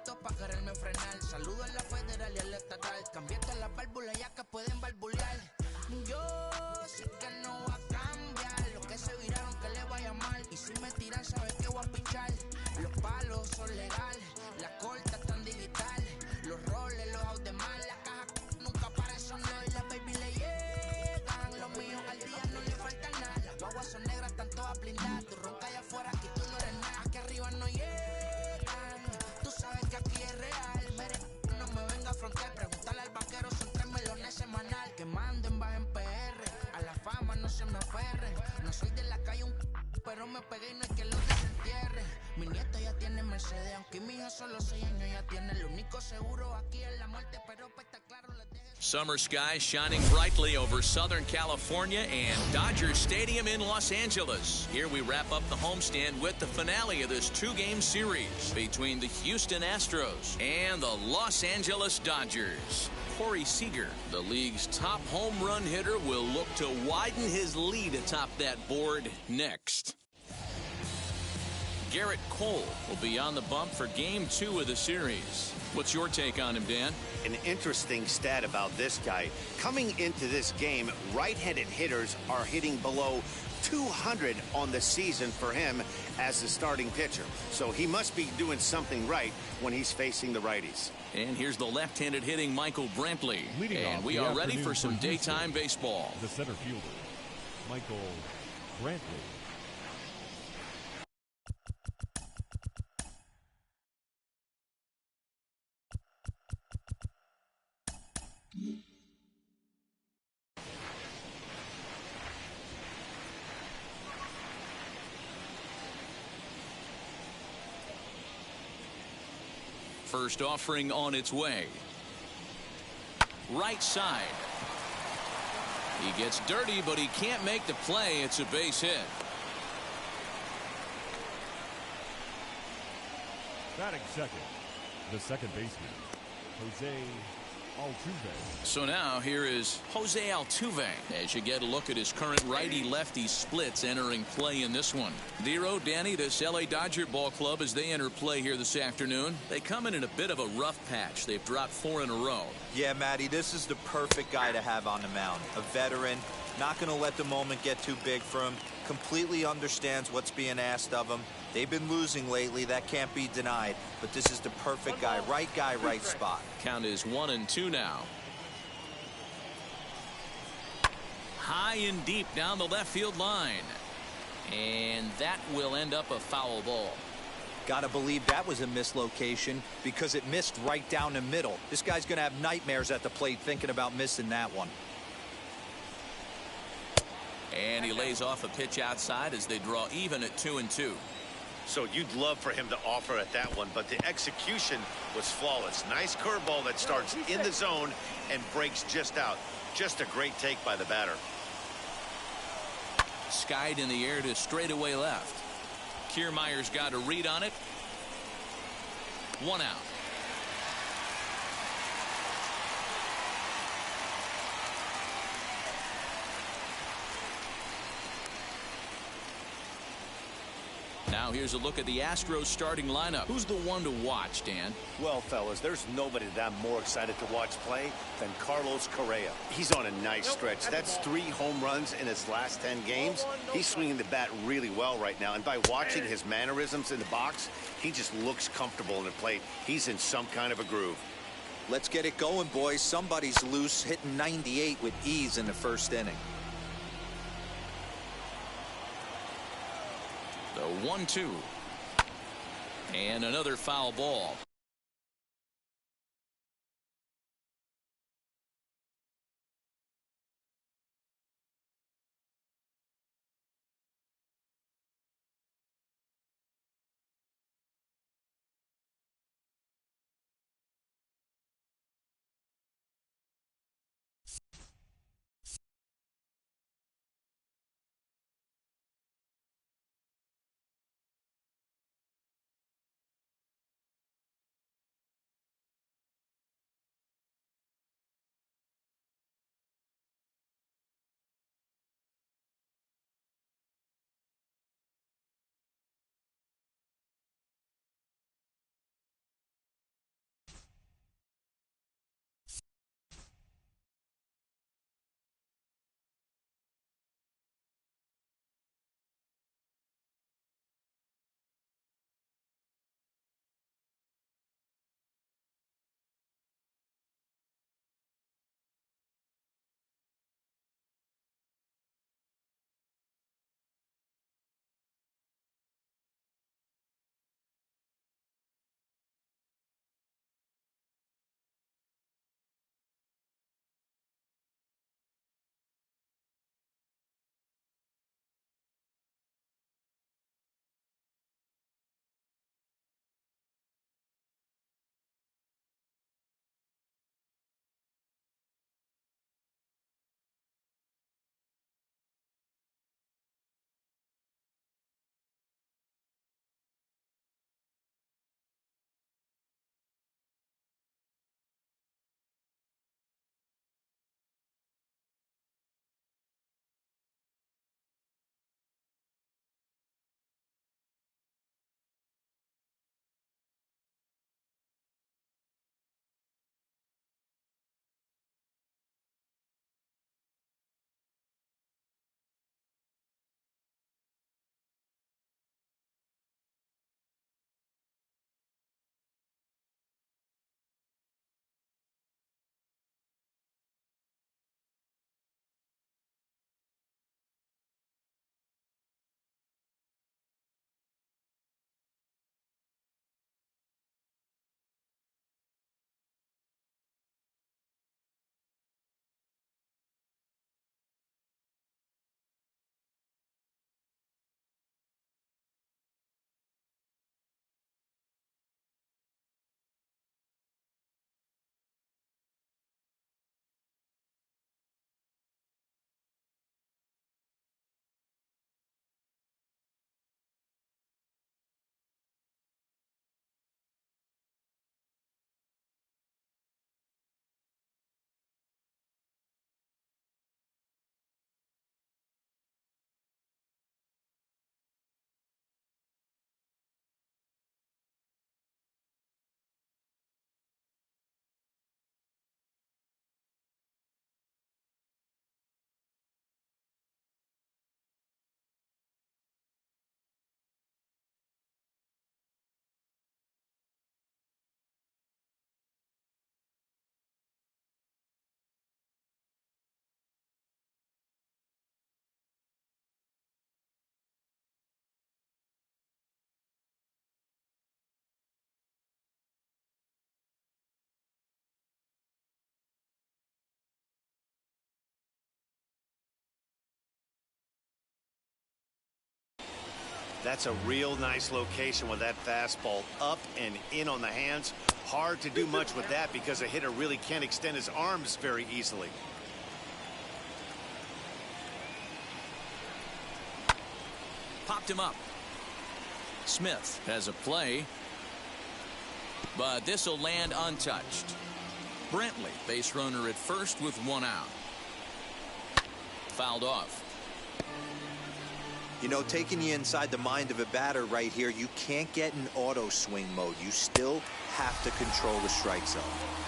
pretexto para quererme frenar. Saludo a la federal y a la estatal. Cambié todas las válvulas ya que pueden valvular. Yo sé que no va a cambiar. Los que se viraron que le vaya mal. Y si me tiran sabes que voy a pichar. Los palos son legales, las cortas están digitales. Los roles, los out de mal, las cajas nunca paran, son los y las baby le llegan. Los míos al día no le falta nada. Las guaguas son negras, están todas blindadas. Tú ronca allá afuera, aquí tú no eres nada. Aquí arriba no llegan. Tú sabes que aquí es real. Mere, no me venga a frontear. Pregúntale al banquero, son 3 melones semanal. Que manden, bajen PR. A la fama no se me aferren. No soy de la calle, pero me pegué y no hay que lo desentierre. Mi nieto ya tiene Mercedes, aunque mi hija solo 6 años ya tiene. Lo único seguro aquí es la muerte, pero pues está claro. Summer skies shining brightly over Southern California and Dodger Stadium in Los Angeles. Here we wrap up the homestand with the finale of this 2-game series between the Houston Astros and the Los Angeles Dodgers. Corey Seager, the league's top home run hitter, will look to widen his lead atop that board next. Garrett Cole will be on the bump for Game 2 of the series. What's your take on him, Dan? An interesting stat about this guy. Coming into this game, right-handed hitters are hitting below 200 on the season for him as the starting pitcher. So he must be doing something right when he's facing the righties. And here's the left-handed hitting Michael Brantley. And we are ready for some daytime baseball. The center fielder, Michael Brantley. First offering on its way. Right side. He gets dirty, but he can't make the play. It's a base hit. Batting second, the second baseman, Jose Altuve. So now here is Jose Altuve as you get a look at his current righty-lefty splits entering play in this one. Dero, Danny, this LA Dodger ball club as they enter play here this afternoon. They come in a bit of a rough patch. They've dropped 4 in a row. Yeah, Matty, this is the perfect guy to have on the mound. A veteran, not going to let the moment get too big for him. Completely understands what's being asked of him. They've been losing lately. That can't be denied. But this is the perfect guy, right spot. Count is 1-2 now. High and deep down the left field line. And that will end up a foul ball. Gotta believe that was a mislocation because it missed right down the middle. This guy's gonna have nightmares at the plate thinking about missing that one. And he lays off a pitch outside as they draw even at 2-2. So you'd love for him to offer at that one, but the execution was flawless. Nice curveball that starts in the zone and breaks just out. Just a great take by the batter. Skied in the air to straightaway left. Kiermaier's got a read on it. 1 out. Now here's a look at the Astros starting lineup. Who's the one to watch, Dan? Well, fellas, there's nobody that I'm more excited to watch play than Carlos Correa. He's on a nice stretch. That's 3 home runs in his last 10 games. He's swinging the bat really well right now. And by watching his mannerisms in the box, he just looks comfortable in the plate. He's in some kind of a groove. Let's get it going, boys. Somebody's loose, hitting 98 with ease in the first inning. The 1-2. And another foul ball. That's a real nice location with that fastball up and in on the hands. Hard to do much with that because a hitter really can't extend his arms very easily. Popped him up. Smith has a play, but this will land untouched. Brantley, base runner at first with 1 out. Fouled off. You know, taking you inside the mind of a batter right here, you can't get in auto swing mode. You still have to control the strike zone.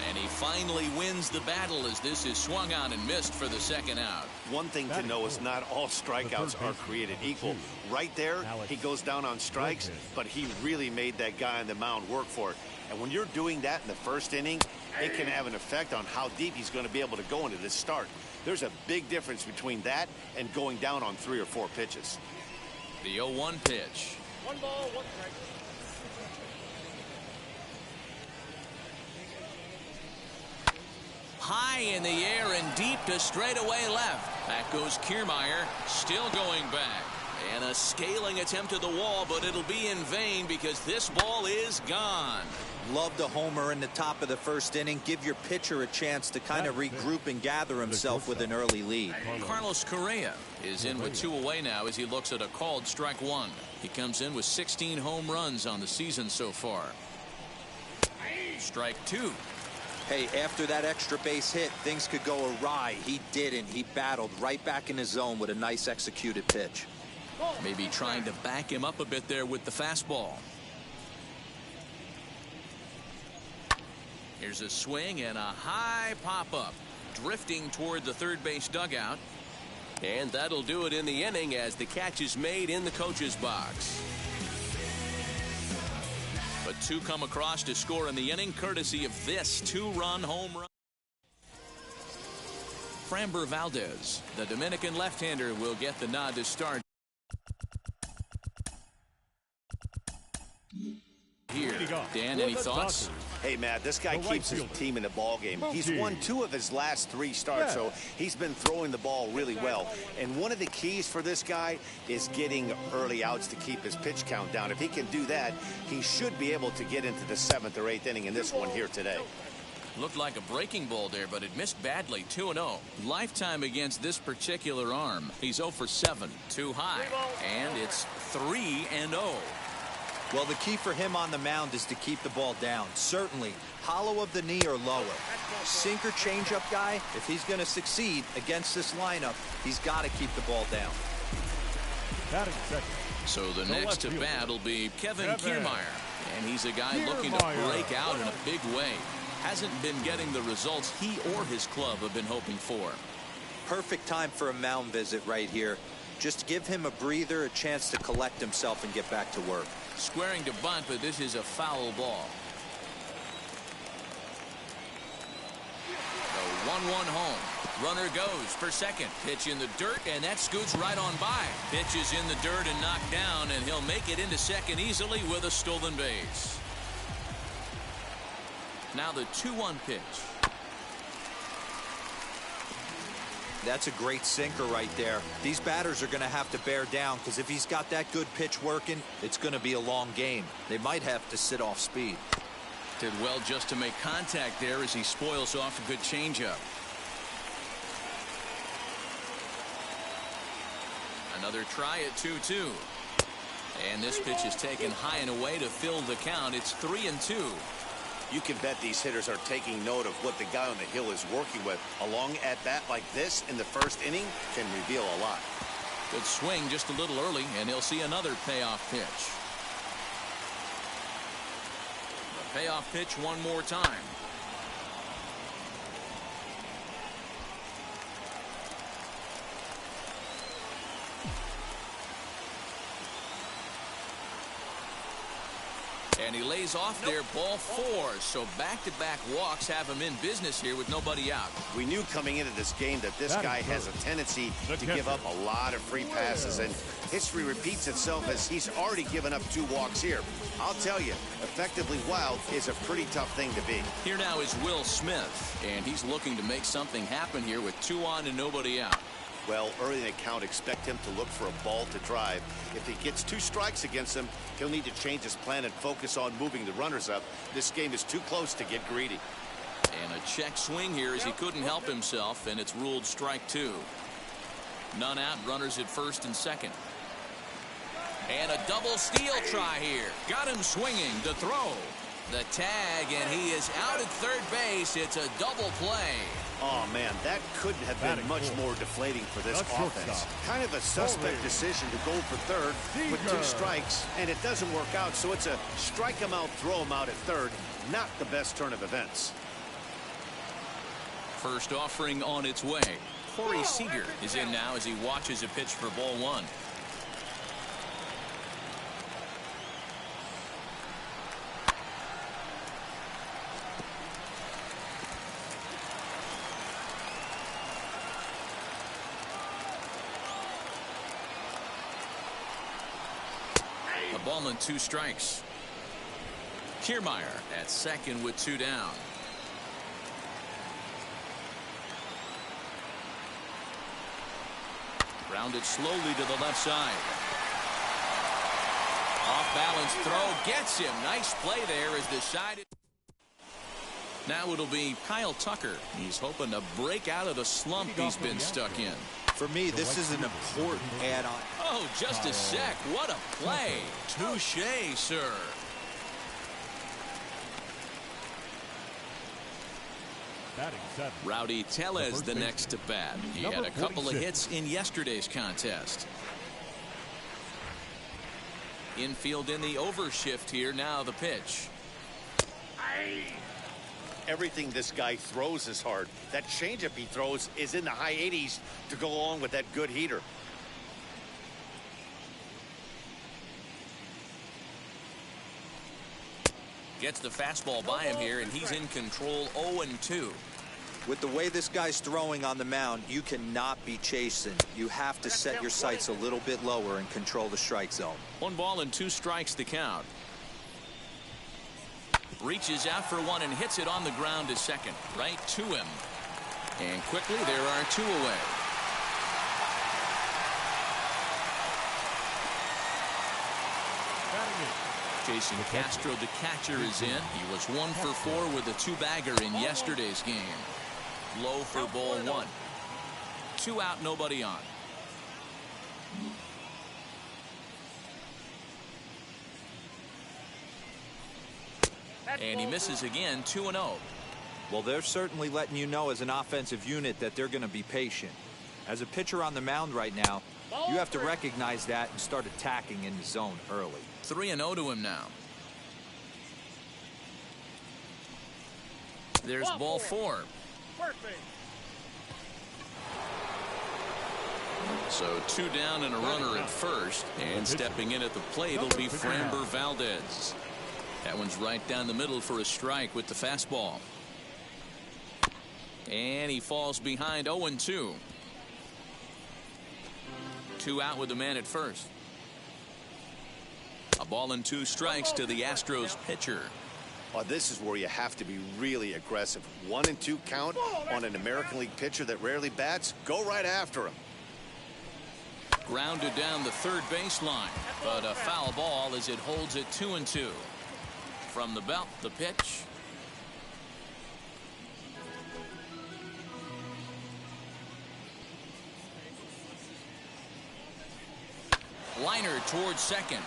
And he finally wins the battle as this is swung on and missed for the 2nd out. One thing to know is not all strikeouts are created equal. Right there, he goes down on strikes, but he really made that guy on the mound work for it. And when you're doing that in the 1st inning, it can have an effect on how deep he's going to be able to go into this start. There's a big difference between that and going down on 3 or 4 pitches. The 0-1 pitch. 1 ball, 1 strike. High in the air and deep to straightaway left. Back goes Kiermaier, still going back. And a scaling attempt to the wall, but it'll be in vain because this ball is gone. Loved a homer in the top of the 1st inning. Give your pitcher a chance to kind of regroup and gather himself with an early lead. Carlos Correa is in with 2 away now as he looks at a called strike 1. He comes in with 16 home runs on the season so far. Strike 2. Hey, after that extra base hit, things could go awry. He didn't. He battled right back in his zone with a nice executed pitch. Maybe trying to back him up a bit there with the fastball. Here's a swing and a high pop-up, drifting toward the 3rd base dugout. And that'll do it in the inning as the catch is made in the coach's box. But 2 come across to score in the inning, courtesy of this 2-run home run. Framber Valdez, the Dominican left-hander, will get the nod to start. Here, Dan, any thoughts? Hey, Matt, this guy keeps his team in the ball game. He's won 2 of his last 3 starts, so he's been throwing the ball really well. And one of the keys for this guy is getting early outs to keep his pitch count down. If he can do that, he should be able to get into the 7th or 8th inning in this one here today. Looked like a breaking ball there, but it missed badly. 2-0. Lifetime against this particular arm. He's 0 for 7. Too high. And it's 3-0. Well, the key for him on the mound is to keep the ball down. Certainly, hollow of the knee or lower. Sinker changeup guy, if he's going to succeed against this lineup, he's got to keep the ball down. So the next to bat will be Kevin Kiermaier. And he's a guy looking to break out in a big way. Hasn't been getting the results he or his club have been hoping for. Perfect time for a mound visit right here. Just give him a breather, a chance to collect himself and get back to work. Squaring to bunt, but this is a foul ball. The 1-1 home. Runner goes for second. Pitch in the dirt, and that scoots right on by. Pitch is in the dirt and knocked down, and he'll make it into second easily with a stolen base. Now the 2-1 pitch. That's a great sinker right there. These batters are going to have to bear down because if he's got that good pitch working, it's going to be a long game. They might have to sit off speed. Did well just to make contact there as he spoils off a good changeup. Another try at 2-2. And this pitch is taken high and away to fill the count. It's 3-2. You can bet these hitters are taking note of what the guy on the hill is working with. A long at-bat like this in the 1st inning can reveal a lot. Good swing just a little early, and he'll see another payoff pitch. The payoff pitch one more time. And he lays off there, ball 4. So back-to-back walks have him in business here with nobody out. We knew coming into this game that this guy has a tendency to give up a lot of free passes, and history repeats itself as he's already given up 2 walks here. I'll tell you, effectively wild is a pretty tough thing to be. Here now is Will Smith, and he's looking to make something happen here with 2 on and nobody out. Well, early in the count, expect him to look for a ball to drive. If he gets 2 strikes against him, he'll need to change his plan and focus on moving the runners up. This game is too close to get greedy. And a check swing here as he couldn't help himself, and it's ruled strike 2. None out, runners at first and second. And a double steal try here. Got him swinging. The throw. The tag, and he is out at third base. It's a double play. Oh, man, that couldn't have been much more deflating for this offense. Kind of a suspect decision to go for third with 2 strikes, and it doesn't work out, so it's a strike him out, throw him out at third. Not the best turn of events. First offering on its way. Corey Seager is in now as he watches a pitch for ball 1. A ball and 2 strikes. Kiermaier at second with 2 down. Grounded slowly to the left side. Off balance throw gets him. Nice play there as the side. Now it'll be Kyle Tucker. He's hoping to break out of the slump he's been stuck in. For me, this is an important add-on. Oh, just a sec. What a play. Touché, sir. Rowdy Tellez the next to bat. He had a couple of hits in yesterday's contest. Infield in the overshift here. Now the pitch. Everything this guy throws is hard. That changeup he throws is in the high 80s to go along with that good heater. Gets the fastball by him here, and he's in control. 0-2. With the way this guy's throwing on the mound, you cannot be chasing. You have to set your sights a little bit lower and control the strike zone. 1 ball and 2 strikes to count. Reaches out for 1 and hits it on the ground to second. Right to him. And quickly there are 2 away. Jason Castro, the catcher, is in. He was 1 for 4 with a 2-bagger in yesterday's game. Low for ball 1. 2 out, nobody on. And he misses again. 2-0. Well, they're certainly letting you know as an offensive unit that they're going to be patient. As a pitcher on the mound right now, you have to recognize that and start attacking in the zone early. 3-0 to him now. There's ball 4. So 2 down and a runner at first. And stepping in at the plate will be Framber Valdez. That one's right down the middle for a strike with the fastball. And he falls behind. 0-2. 2 out with the man at first. A ball and 2 strikes to the Astros pitcher. Oh, this is where you have to be really aggressive. 1 and 2 count on an American League pitcher that rarely bats. Go right after him. Grounded down the third baseline, but a foul ball as it holds it 2-2. From the belt, the pitch. Liner towards second.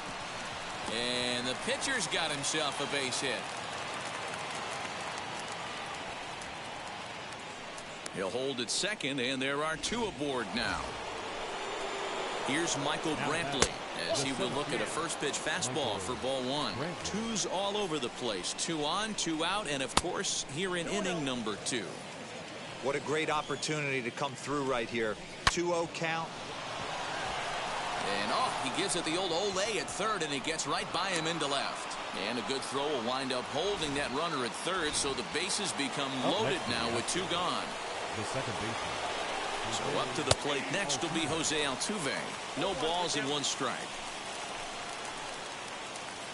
And the pitcher's got himself a base hit. He'll hold at second, and there are 2 aboard now. Here's Michael Brantley as he will look at a first pitch fastball for ball 1. 2's all over the place. 2 on, 2 out, and of course here in inning number 2. What a great opportunity to come through right here. 2-0 count. And he gives it the old ole at third, and it gets right by him into left. And a good throw will wind up holding that runner at third, so the bases become loaded now with 2 gone. The second baseman. So up to the plate next will be Jose Altuve. No balls and 1 strike.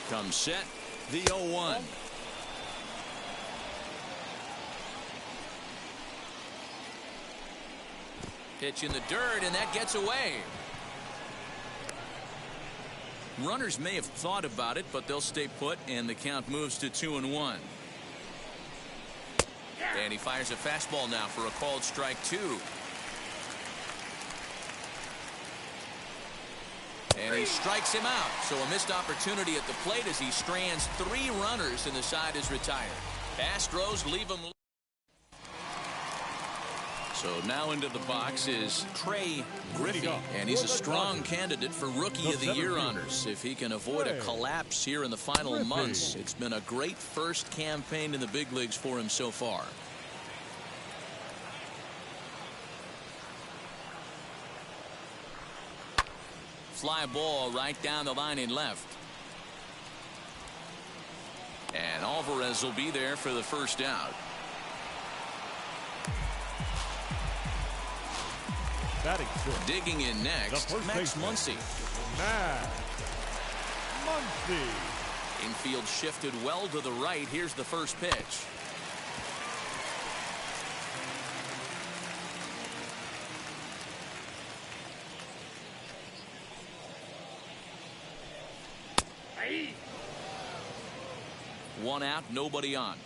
Comes set, the 0-1. Pitch in the dirt, and that gets away. Runners may have thought about it, but they'll stay put, and the count moves to 2-1. And he fires a fastball now for a called strike 2. And he strikes him out. So a missed opportunity at the plate as he strands 3 runners, and the side is retired. Astros leave him. So now into the box is Trey Griffey, and he's a strong candidate for Rookie of the Year honors. If he can avoid a collapse here in the final months, it's been a great first campaign in the big leagues for him so far. Fly ball right down the line in left. And Alvarez will be there for the first out. Digging in next, Max Muncy. Infield shifted well to the right. Here's the first pitch. One out, nobody on.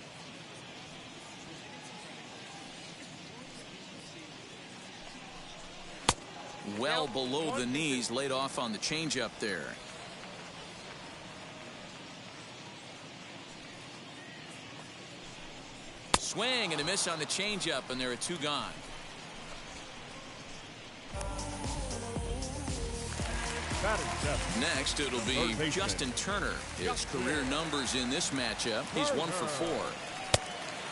Well below the knees, laid off on the changeup there. Swing and a miss on the changeup, and there are 2 gone. Next, it'll be Justin Turner. His career numbers in this matchup, he's 1 for 4.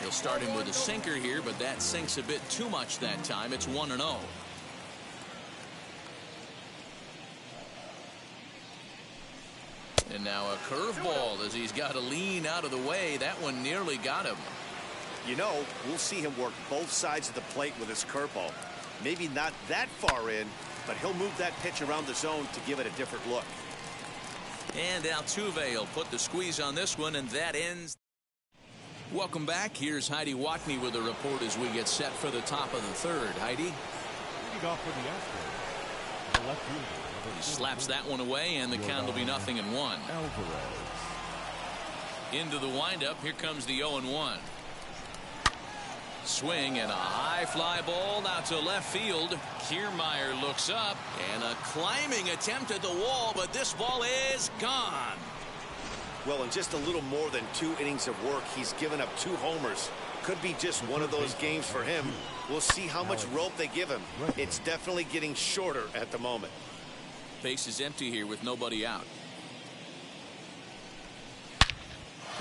He'll start him with a sinker here, but that sinks a bit too much that time. It's 1-0. And now a curveball as he's got to lean out of the way. That one nearly got him. You know, we'll see him work both sides of the plate with his curveball. Maybe not that far in, but he'll move that pitch around the zone to give it a different look. And Altuve will put the squeeze on this one, and that ends. Welcome back. Here's Heidi Watney with a report as we get set for the top of the third. Heidi. Leading off for the Astros, the left fielder. He slaps that one away, and the count will be 0-1. Alvarez. Into the windup. Here comes the 0-1. Swing and a high fly ball out to left field. Kiermaier looks up, and a climbing attempt at the wall, but this ball is gone. Well, in just a little more than 2 innings of work, he's given up 2 homers. Could be just one of those games for him. We'll see how much rope they give him. It's definitely getting shorter at the moment. Base is empty here with nobody out.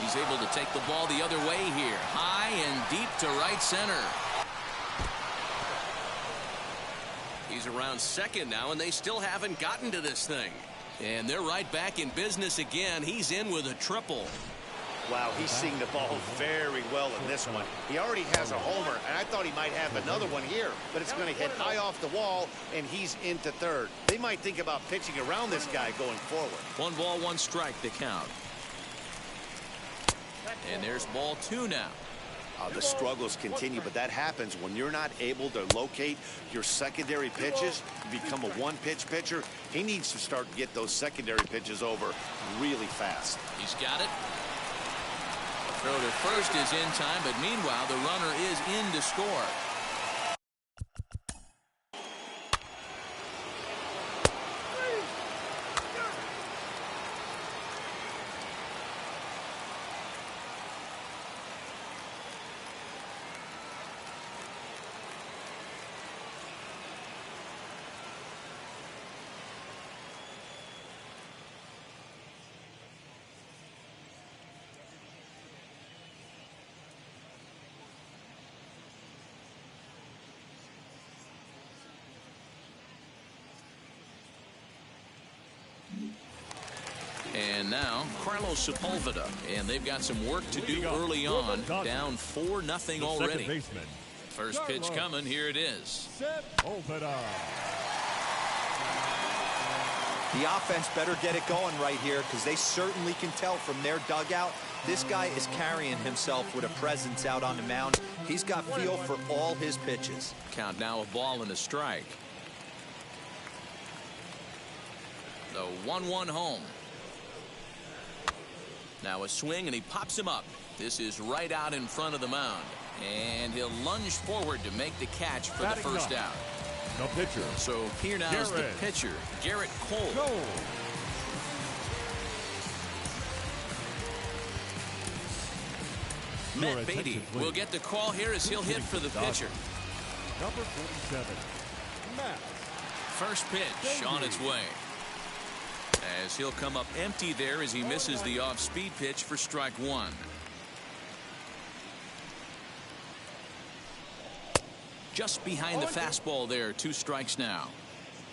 He's able to take the ball the other way here. High and deep to right center. He's around second now, and they still haven't gotten to this thing. And they're right back in business again. He's in with a triple. Wow, he's seeing the ball very well in this one. He already has a homer, and I thought he might have another one here, but it's going to hit high off the wall, and he's into third. They might think about pitching around this guy going forward. 1 ball, 1 strike, the count. And there's ball 2 now. The struggles continue, but that happens when you're not able to locate your secondary pitches. You become a 1-pitch pitcher. He needs to start to get those secondary pitches over really fast. He's got it. Throw to first is in time, but meanwhile the runner is in to score. And now Carlos Sepulveda, and they've got some work to do early on. Down 4-0 already. First pitch coming. Here it is. Sepulveda. The offense better get it going right here because they certainly can tell from their dugout this guy is carrying himself with a presence out on the mound. He's got feel for all his pitches. Count now, a ball and a strike. The 1-1 home. Now a swing and he pops him up. This is right out in front of the mound. And he'll lunge forward to make the catch for the first out. The pitcher. So here now is the pitcher, Garrett Cole. Matt Beatty will get the call here as he'll hit for the pitcher. Number 47, Matt. First pitch on its way. As he'll come up empty there as he misses the off-speed pitch for strike one. Just behind the fastball there, 2 strikes now.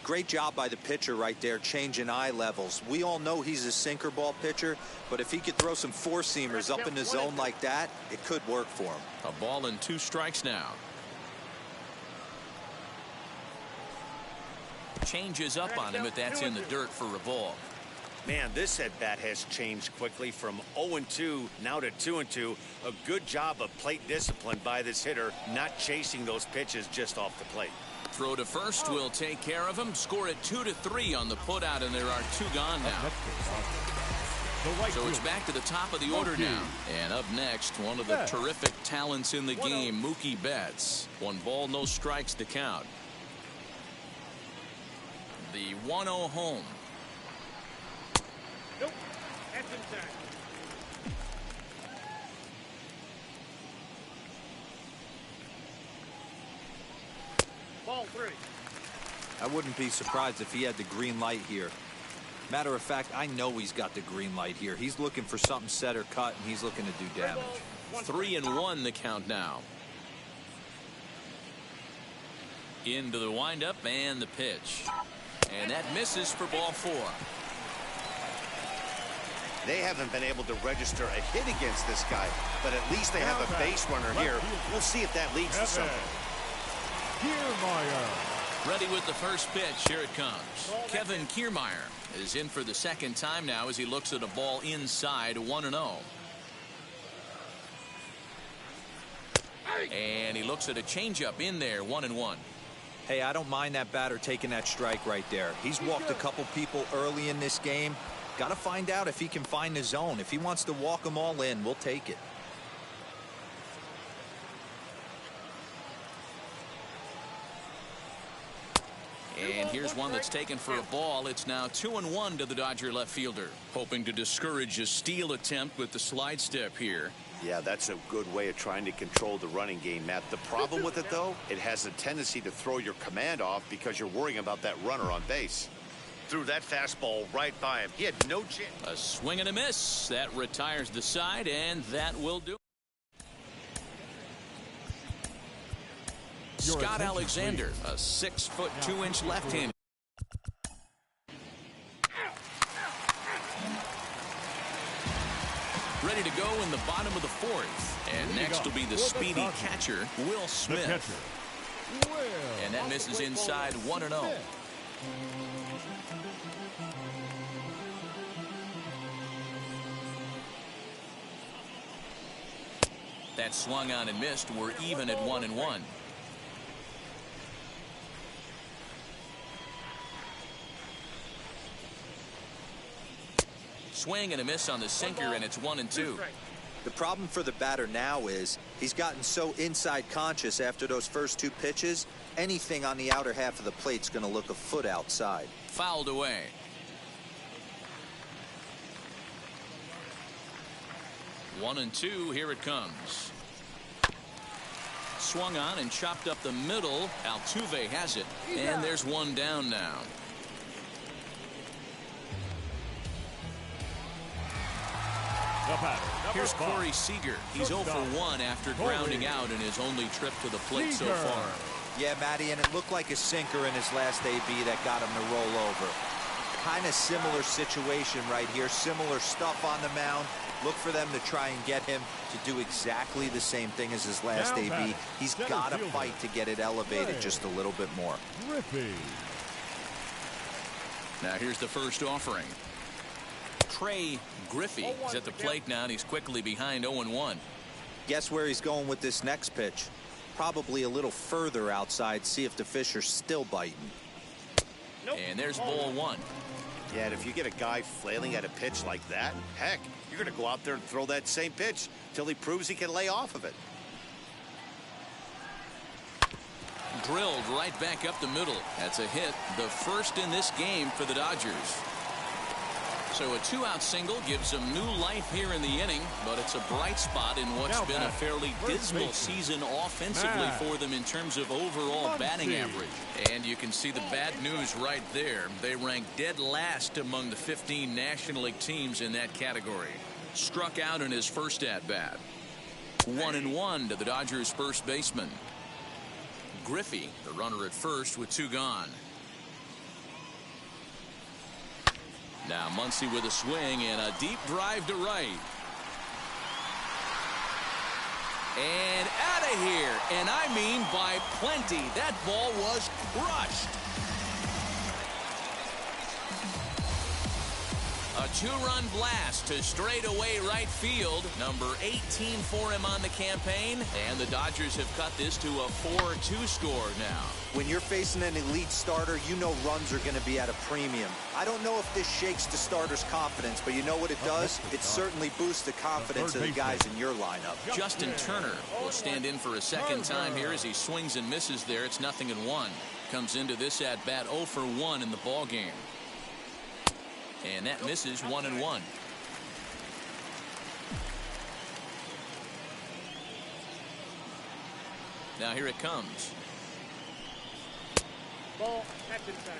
Great job by the pitcher right there, changing eye levels. We all know he's a sinker ball pitcher, but if he could throw some four-seamers up in the zone like that, it could work for him. A ball and 2 strikes now. Changes up on him, but that's in the dirt for a ball. Man, this at-bat has changed quickly from 0-2 now to 2-2. A good job of plate discipline by this hitter, not chasing those pitches just off the plate. Throw to first will take care of him. Score it 2-3 on the putout, and there are 2 gone now. So it's back to the top of the order now. And up next, one of the terrific talents in the game, Mookie Betts. 1 ball, no strikes to count. The 1-0 home. Nope, that's inside. Ball 3. I wouldn't be surprised if he had the green light here. Matter of fact, I know he's got the green light here. He's looking for something set or cut, and he's looking to do damage. 3-1 the count now. Into the windup and the pitch. And that misses for ball 4. They haven't been able to register a hit against this guy, but at least they have a base runner here. We'll see if that leads to something. Kiermaier. Ready with the first pitch. Here it comes. Kevin Kiermaier is in for the second time now as he looks at a ball inside 1-0. And he looks at a changeup in there 1-1. Hey, I don't mind that batter taking that strike right there. He's walked a couple people early in this game. Got to find out if he can find the zone. If he wants to walk them all in, we'll take it. And here's one that's taken for a ball. It's now 2-1 to the Dodger left fielder. Hoping to discourage a steal attempt with the slide step here. Yeah, that's a good way of trying to control the running game, Matt. The problem with it, though, it has a tendency to throw your command off because you're worrying about that runner on base. Threw that fastball right by him. He had no chance. A swing and a miss. That retires the side, and that will do. Scott Alexander, a 6-foot 2-inch left-hander. Ready to go in the bottom of the 4th. And next will be the speedy catcher, Will Smith. And that misses inside 1-0. That swung on and missed. We're even at 1-1. Swing and a miss on the sinker, and it's 1-2. The problem for the batter now is he's gotten so inside conscious after those first 2 pitches. Anything on the outer half of the plate's going to look a foot outside. Fouled away. One and two. Here it comes. Swung on and chopped up the middle. Altuve has it, and there's one down now. Here's Corey Seager. He's 0 for 1 after grounding out in his only trip to the plate so far. Yeah, Matty, and it looked like a sinker in his last AB that got him to roll over. Kind of similar situation right here. Similar stuff on the mound. Look for them to try and get him to do exactly the same thing as his last AB. He's got to fight to get it elevated just a little bit more. Now here's the first offering. Trey Griffey is at the plate now, and he's quickly behind 0-1. Guess where he's going with this next pitch? Probably a little further outside, see if the fish are still biting. And there's ball one. Yeah, and if you get a guy flailing at a pitch like that, heck, you're going to go out there and throw that same pitch till he proves he can lay off of it. Drilled right back up the middle. That's a hit, the first in this game for the Dodgers. So a 2-out single gives them new life here in the inning, but it's a bright spot in what's been a fairly dismal season offensively for them in terms of overall batting average. And you can see the bad news right there. They rank dead last among the 15 National League teams in that category. Struck out in his first at-bat. 1-1 to the Dodgers' first baseman. Griffey, the runner at first with 2 gone. Now Muncy with a swing and a deep drive to right. And out of here. And I mean by plenty. That ball was crushed. A 2-run blast to straightaway right field. Number 18 for him on the campaign. And the Dodgers have cut this to a 4-2 score now. When you're facing an elite starter, you know runs are going to be at a premium. I don't know if this shakes the starter's confidence, but you know what it does? It certainly boosts the confidence of the guys in your lineup. Justin Turner will stand in for a second time here as he swings and misses there. It's 0-1. Comes into this at-bat 0 for 1 in the ball game. And that misses 1-1. Now here it comes. Ball, that's inside.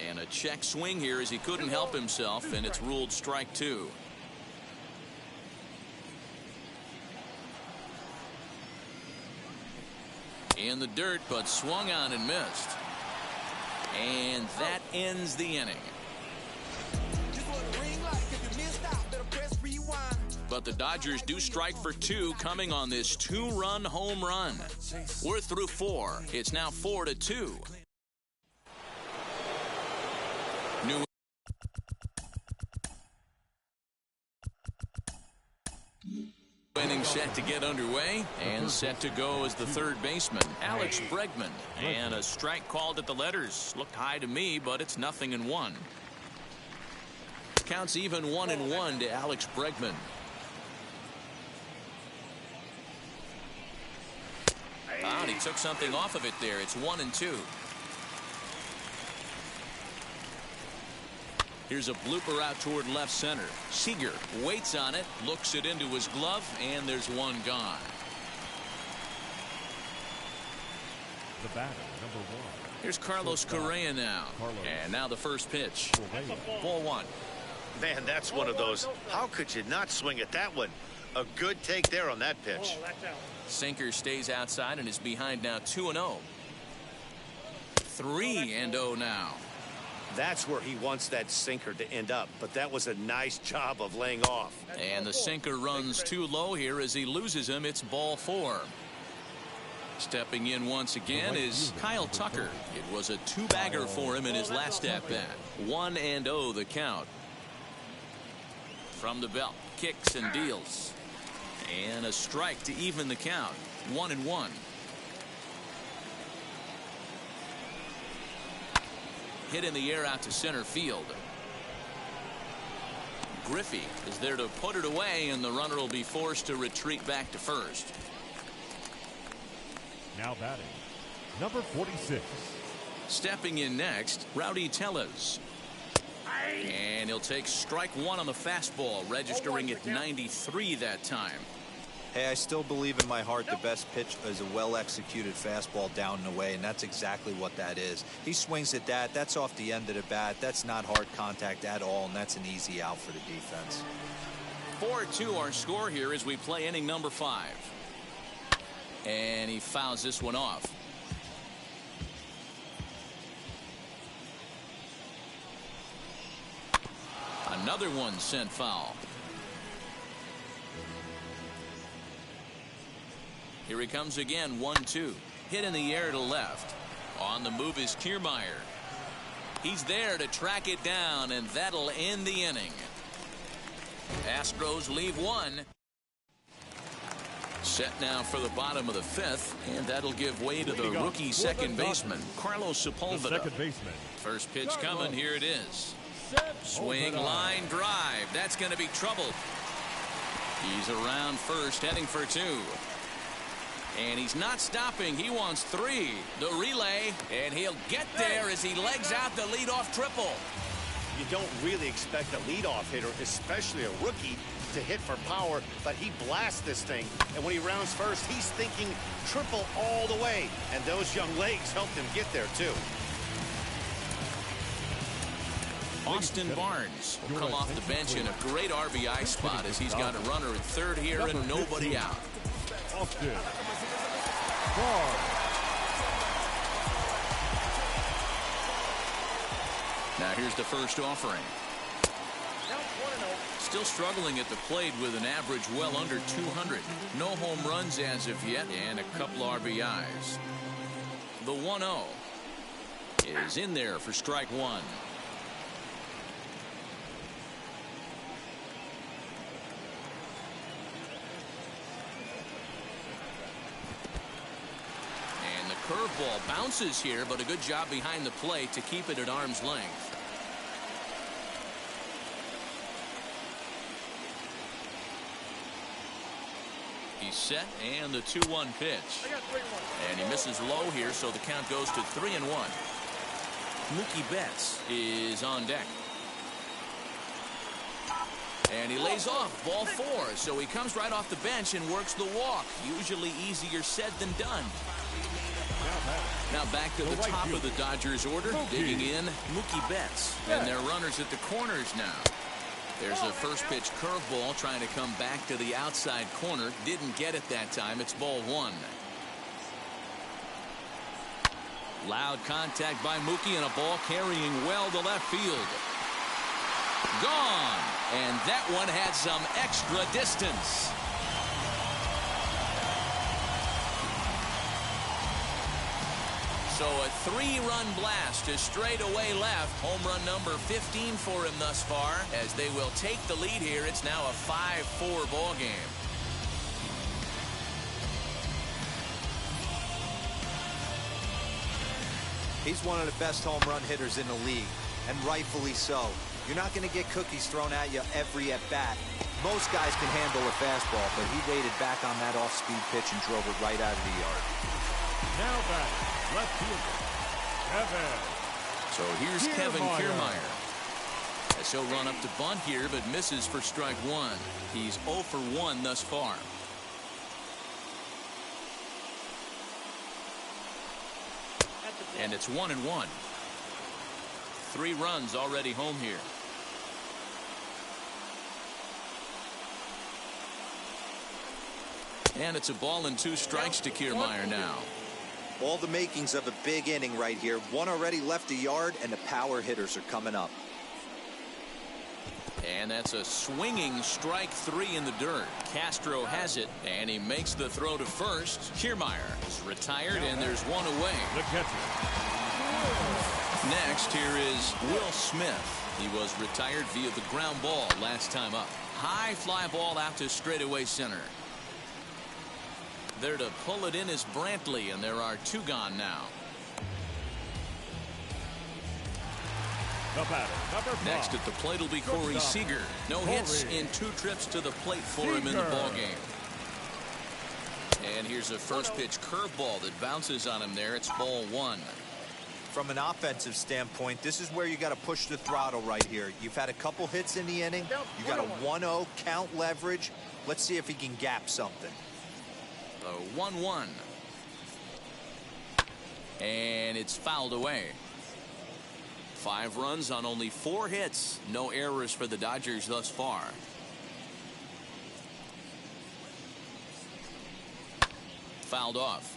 And a check swing here as he couldn't help himself, and it's ruled strike 2. In the dirt, but swung on and missed. And that ends the inning. But the Dodgers do strike for 2 coming on this 2-run home run. We're through 4. It's now 4-2. New inning set to get underway, and set to go as the third baseman, Alex Bregman. And a strike called at the letters. Looked high to me, but it's 0-1. Counts even 1-1 to Alex Bregman. And he took something off of it there. It's 1-2. Here's a blooper out toward left center. Seager waits on it, looks it into his glove, and there's 1 gone. The batter, number 1. Here's Carlos Correa now. And now the first pitch. Ball 1. Man, that's one of those. How could you not swing at that one? A good take there on that pitch. Oh, that's out. Sinker stays outside and is behind now 2-0. 3-0 now. That's where he wants that sinker to end up, but that was a nice job of laying off. And the sinker runs too low here as he loses him. It's ball 4. Stepping in once again is Kyle Tucker. It was a 2-bagger for him in his last at-bat. 1-0 the count. From the belt, kicks and deals. And a strike to even the count. 1-1. Hit in the air out to center field. Griffey is there to put it away, and the runner will be forced to retreat back to first. Now batting, number 46. Stepping in next, Rowdy Tellez. And he'll take strike 1 on the fastball, registering at 93 that time. Hey, I still believe in my heart the best pitch is a well-executed fastball down and away, and that's exactly what that is. He swings at that. That's off the end of the bat. That's not hard contact at all, and that's an easy out for the defense. 4-2 our score here as we play inning number 5. And he fouls this one off. Another one sent foul. Here he comes again, 1-2. Hit in the air to left. On the move is Kiermaier. He's there to track it down, and that'll end the inning. Astros leave one. Set now for the bottom of the fifth, and that'll give way to the rookie second baseman, Carlos Sepulveda. Second baseman. First pitch coming. Here it is. Swing, line, drive. That's going to be trouble. He's around first, heading for two. And he's not stopping. He wants three. The relay, and he'll get there as he legs out the leadoff triple. You don't really expect a leadoff hitter, especially a rookie, to hit for power, but he blasts this thing. And when he rounds first, he's thinking triple all the way. And those young legs helped him get there, too. Austin Barnes will come off the bench in a great RBI spot as he's got a runner at third here and nobody out. Austin Barnes. Now here's the first offering. Still struggling at the plate with an average well under 200. No home runs as of yet and a couple RBIs. The 1-0 is in there for strike one. And the curveball bounces here, but a good job behind the plate to keep it at arm's length. He's set, and the 2-1 pitch. And he misses low here, so the count goes to 3-1. Mookie Betts is on deck. And he lays off, ball four, so he comes right off the bench and works the walk. Usually easier said than done. Now back to the top of the Dodgers order, digging in Mookie Betts. And they're runners at the corners now. There's a first pitch curveball trying to come back to the outside corner. Didn't get it that time. It's ball one. Loud contact by Mookie and a ball carrying well to left field. Gone. And that one had some extra distance. So a 3-run blast to straightaway left. Home run number 15 for him thus far. As they will take the lead here, it's now a 5-4 ball game. He's one of the best home run hitters in the league, and rightfully so. You're not going to get cookies thrown at you every at-bat. Most guys can handle a fastball, but he waited back on that off-speed pitch and drove it right out of the yard. Now back, left fielder, Kevin. So here's Kevin Kiermaier. As he'll run up to bunt here, but misses for strike one. He's 0 for 1 thus far. And it's 1-1. 3 runs already home here. And it's a ball and 2 strikes to Kiermaier now. All the makings of a big inning right here. One already left the yard, and the power hitters are coming up. And that's a swinging strike 3 in the dirt. Castro has it, and he makes the throw to first. Kiermaier is retired, and there's one away. The catcher. Next, here is Will Smith. He was retired via the ground ball last time up. High fly ball out to straightaway center. There to pull it in is Brantley, and there are 2 gone now. The batter, number 5. Next at the plate will be Corey Seager. No hits in 2 trips to the plate for him in the ballgame. And here's a first pitch curveball that bounces on him there. It's ball 1. From an offensive standpoint, this is where you got to push the throttle right here. You've had a couple hits in the inning. You got a 1-0 count leverage. Let's see if he can gap something. 1-1. And it's fouled away. 5 runs on only 4 hits. No errors for the Dodgers thus far. Fouled off.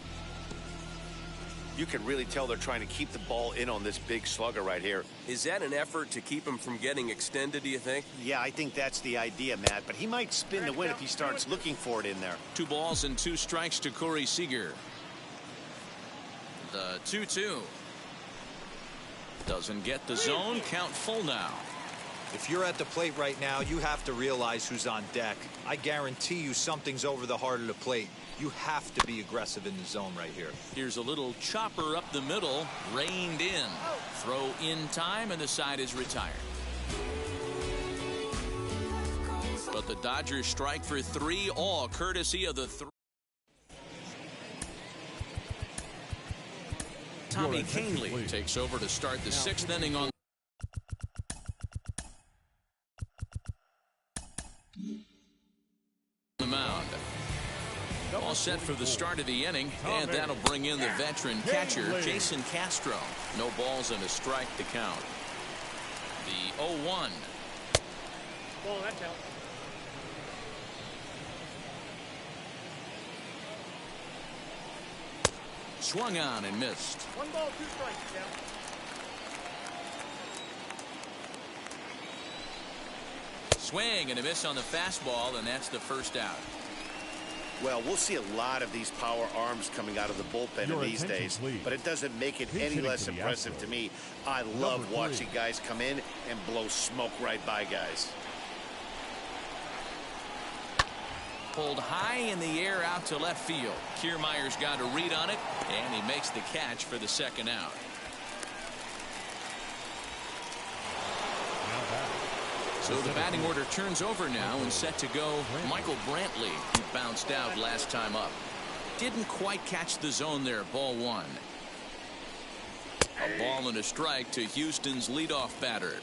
You can really tell they're trying to keep the ball in on this big slugger right here. Is that an effort to keep him from getting extended, do you think? Yeah, I think that's the idea, Matt, but he might spin the win if he starts looking for it in there. 2 balls and 2 strikes to Corey Seager. The 2-2. Doesn't get the zone. Count full now. If you're at the plate right now, you have to realize who's on deck. I guarantee you something's over the heart of the plate. You have to be aggressive in the zone right here. Here's a little chopper up the middle, reined in. Throw in time, and the side is retired. But the Dodgers strike for 3, all courtesy of the Tommy Kahnle takes over to start the 6th inning on the mound. All set for the start of the inning, and that'll bring in the veteran catcher, Jason Castro. No balls and a strike to count. The 0-1. Ball, that's out. Swung on and missed. 1 ball, 2 strikes, down. Swing and a miss on the fastball, and that's the first out. Well, we'll see a lot of these power arms coming out of the bullpen in these days, but it doesn't make it any less impressive to me. I love watching guys come in and blow smoke right by guys. Pulled high in the air out to left field. Kiermaier's got a read on it, and he makes the catch for the 2nd out. So the batting order turns over now, and set to go Michael Brantley, who bounced out last time up. Didn't quite catch the zone there. Ball 1. A ball and a strike to Houston's leadoff batter.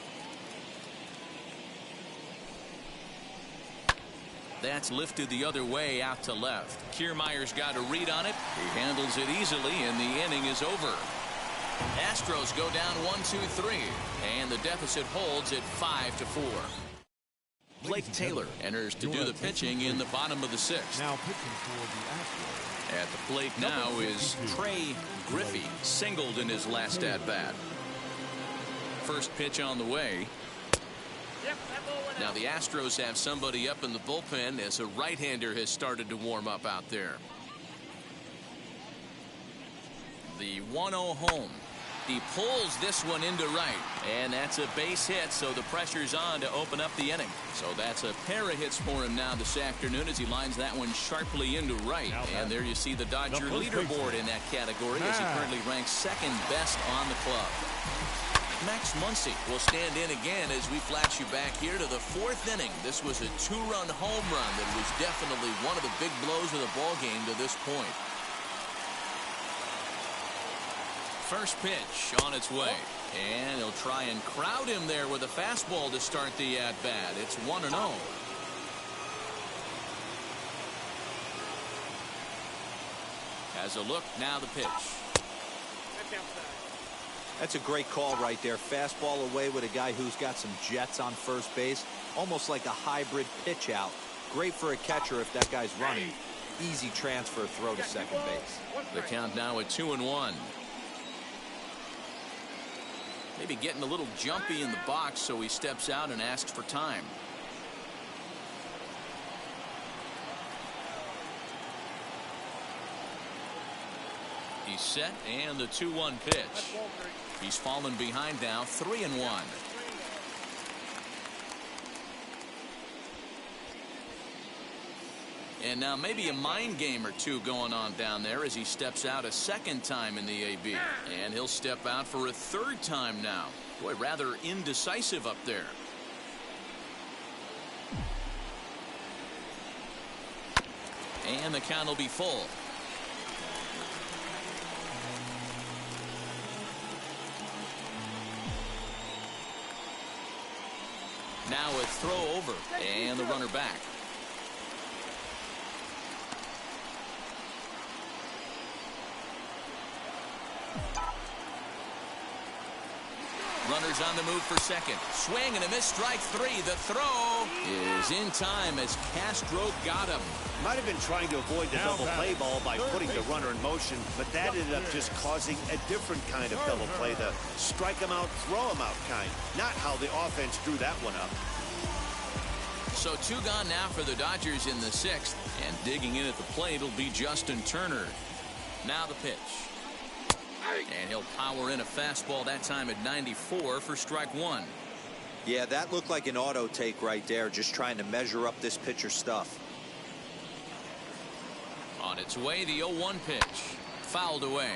That's lifted the other way out to left. Kiermaier's got a read on it. He handles it easily, and the inning is over. Astros go down 1-2-3, and the deficit holds at 5-4. Blake Taylor enters to do the pitching in the bottom of the 6th. Now pitching for the Astros. At the plate now is Trey Griffey, singled in his last at-bat. First pitch on the way. Now the Astros have somebody up in the bullpen as a right-hander has started to warm up out there. The 1-0 home. He pulls this one into right, and that's a base hit, so the pressure's on to open up the inning. So that's a pair of hits for him now this afternoon as he lines that one sharply into right. And there you see the Dodger leaderboard in that category as he currently ranks 2nd best on the club. Max Muncy will stand in again as we flash you back here to the 4th inning. This was a 2-run home run that was definitely one of the big blows of the ball game to this point. First pitch on its way, and he'll try and crowd him there with a fastball to start the at-bat. It's 1-0. Has a look, now the pitch. That's outside. That's a great call right there. Fastball away with a guy who's got some jets on first base. Almost like a hybrid pitch out. Great for a catcher if that guy's running. Easy transfer throw to second base. The count now at 2-1. Maybe getting a little jumpy in the box, so he steps out and asks for time. He's set, and the 2-1 pitch. He's fallen behind now, 3-1. And now maybe a mind game or two going on down there as he steps out a 2nd time in the AB. And he'll step out for a 3rd time now. Boy, rather indecisive up there. And the count will be full. Now a throw over, and the runner back. Runners on the move for second. Swing and a miss, strike three. The throw is in time as Castro got him. Might have been trying to avoid the double play ball by putting the runner in motion, but that ended up just causing a different kind of double play, the strike him out, throw him out kind. Not how the offense drew that one up. So two gone now for the Dodgers in the sixth, and digging in at the plate will be Justin Turner. Now the pitch. And he'll power in a fastball that time at 94 for strike one. Yeah, that looked like an auto take right there, just trying to measure up this pitcher's stuff. On its way, the 0-1 pitch. Fouled away.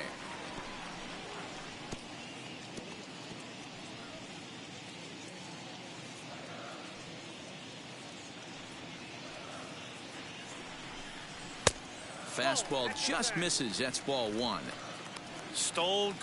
Fastball just misses. That's ball one. Stole.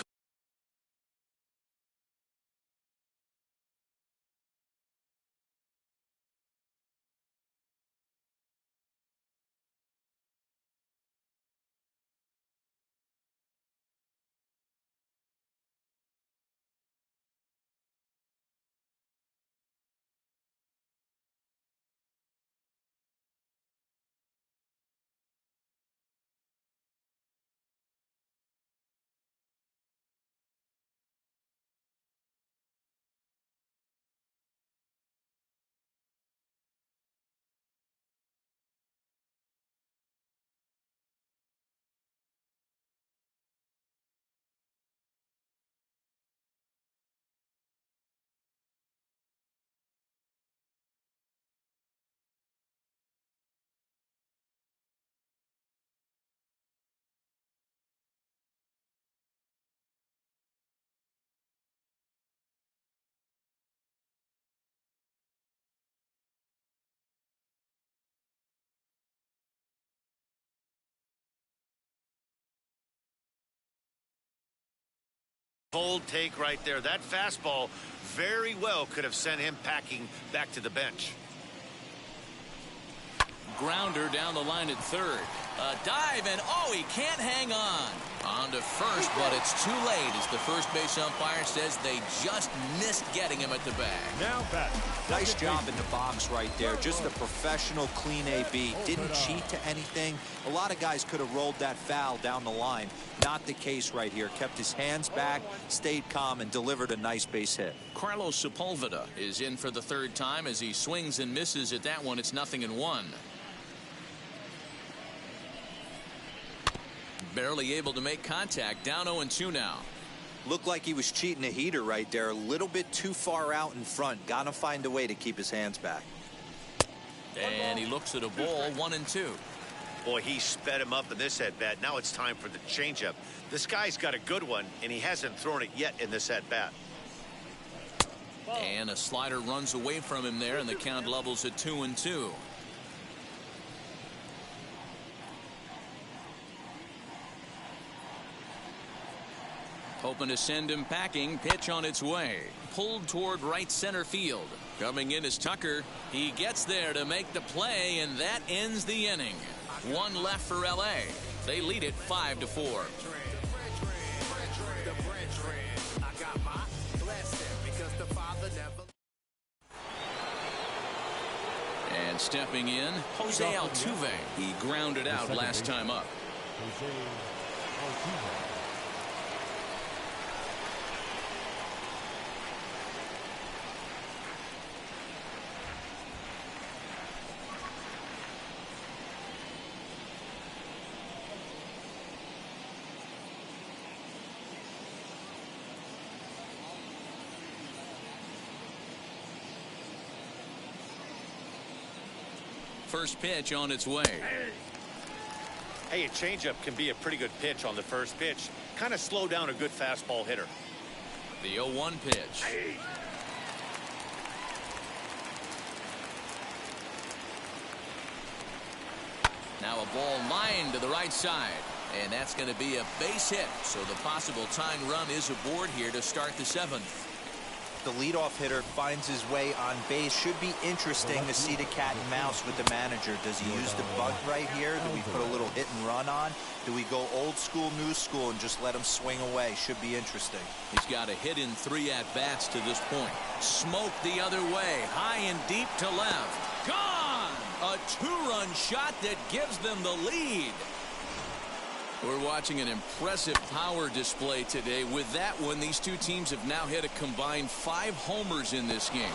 Cold take right there. That fastball very well could have sent him packing back to the bench. Grounder down the line at third. A dive, and oh, he can't hang on. On to first, but it's too late as the first base umpire says they just missed getting him at the bag. Now back. Nice job in the box right there. Just a professional, clean AB. Didn't cheat to anything. A lot of guys could have rolled that foul down the line. Not the case right here. Kept his hands back, stayed calm, and delivered a nice base hit. Carlos Sepulveda is in for the third time as he swings and misses at that one. It's 0-1. Barely able to make contact. Down 0-2 now. Looked like he was cheating a heater right there. A little bit too far out in front. Got to find a way to keep his hands back. And he looks at a ball. 1-2. Boy, he sped him up in this at-bat. Now it's time for the changeup. This guy's got a good one, and he hasn't thrown it yet in this at-bat. And a slider runs away from him there, and the count levels at 2-2. Hoping to send him packing. Pitch on its way. Pulled toward right center field. Coming in is Tucker. He gets there to make the play, and that ends the inning. One left for L.A. They lead it 5-4. And stepping in, Jose Altuve. He grounded out last time up. Jose Altuve. First pitch on its way. Hey, a changeup can be a pretty good pitch on the first pitch. Kind of slow down a good fastball hitter. The 0-1 pitch. Now a ball lined to the right side. And that's going to be a base hit. So the possible tying run is aboard here to start the seventh. The leadoff hitter finds his way on base. Should be interesting to see the cat and mouse with the manager. Does he use the bunt right here? Do we put a little hit and run on? Do we go old school, new school, and just let him swing away? Should be interesting. He's got a hit in 3 at-bats to this point. Smoke the other way, high and deep to left. Gone! A 2-run shot that gives them the lead. We're watching an impressive power display today. With that one, these two teams have now hit a combined 5 homers in this game.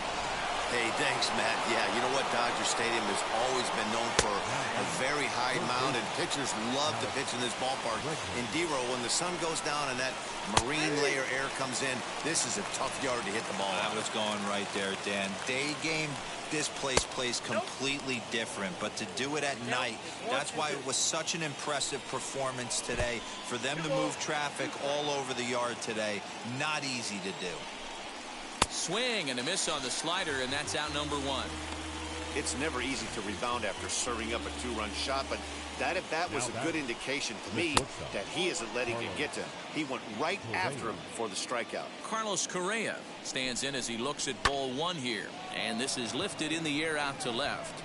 Hey, thanks, Matt. Yeah, you know what? Dodger Stadium has always been known for a very high mound, and pitchers love to pitch in this ballpark. In D-Row, when the sun goes down and that marine layer air comes in, this is a tough yard to hit the ball That on. was going right there, Dan. Day game, this place plays completely different, but to do it at night, that's why it was such an impressive performance today. For them to move traffic all over the yard today, not easy to do. Swing and a miss on the slider, and that's out number 1. It's never easy to rebound after serving up a 2-run shot, but that at bat was a good indication to me that he isn't letting it get to him. He went right after him for the strikeout. Carlos Correa stands in as he looks at ball 1 here, and this is lifted in the air out to left.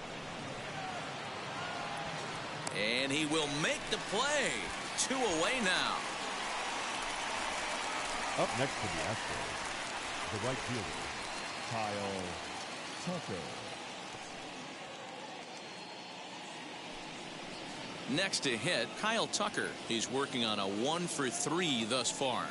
And he will make the play. 2 away now. Up next to the Astros, the right fielder, Kyle Tucker. Next to hit, Kyle Tucker. He's working on a 1 for 3 thus far.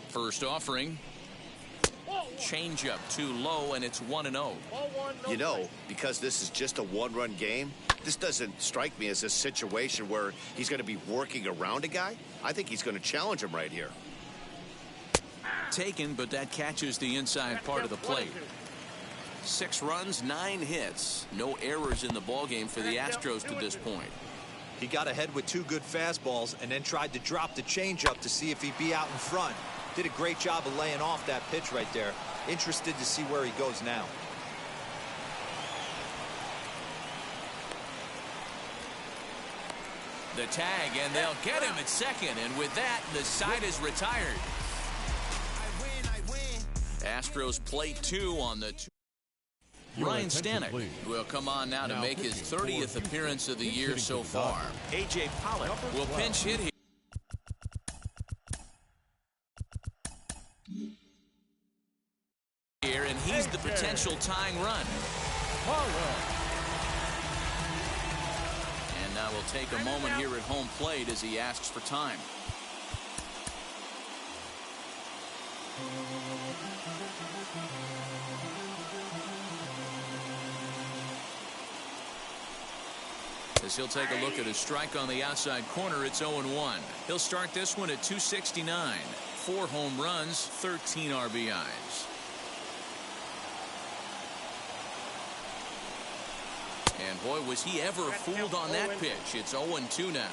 First offering. Changeup too low, and it's 1-0. You know, because this is just a 1-run game, this doesn't strike me as a situation where he's going to be working around a guy. I think he's going to challenge him right here. Taken, but that catches the inside part of the plate. 6 runs, 9 hits. No errors in the ballgame for the Astros to this point. He got ahead with 2 good fastballs and then tried to drop the changeup to see if he'd be out in front. Did a great job of laying off that pitch right there. Interested to see where he goes now. The tag, and they'll get him at second, and with that, the side is retired. Astros play 2 on the 2. Ryan Stanek will come on now to make his 30th appearance of the year so far. A.J. Pollock will pinch hit here. And he's the potential tying run. And now we'll take a moment here at home plate as he asks for time. As he'll take a look at a strike on the outside corner, it's 0-1. He'll start this one at 269. 4 home runs, 13 RBIs. And boy, was he ever fooled on that pitch. It's 0-2 now.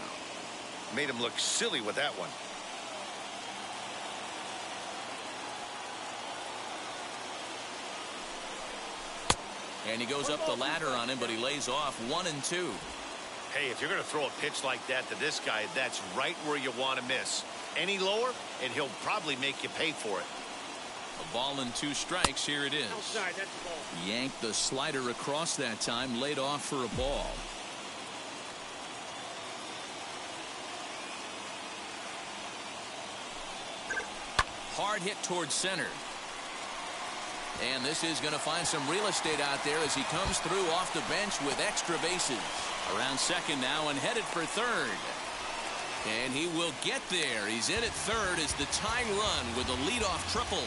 Made him look silly with that one. And he goes up the ladder on him, but he lays off 1-2. Hey, if you're going to throw a pitch like that to this guy, that's right where you want to miss. Any lower, and he'll probably make you pay for it. A ball and 2 strikes. Here it is. Outside, that's the ball. Yanked the slider across that time, laid off for a ball. Hard hit towards center. And this is going to find some real estate out there as he comes through off the bench with extra bases. Around second now and headed for third. And he will get there. He's in at third as the tying run with a leadoff triple.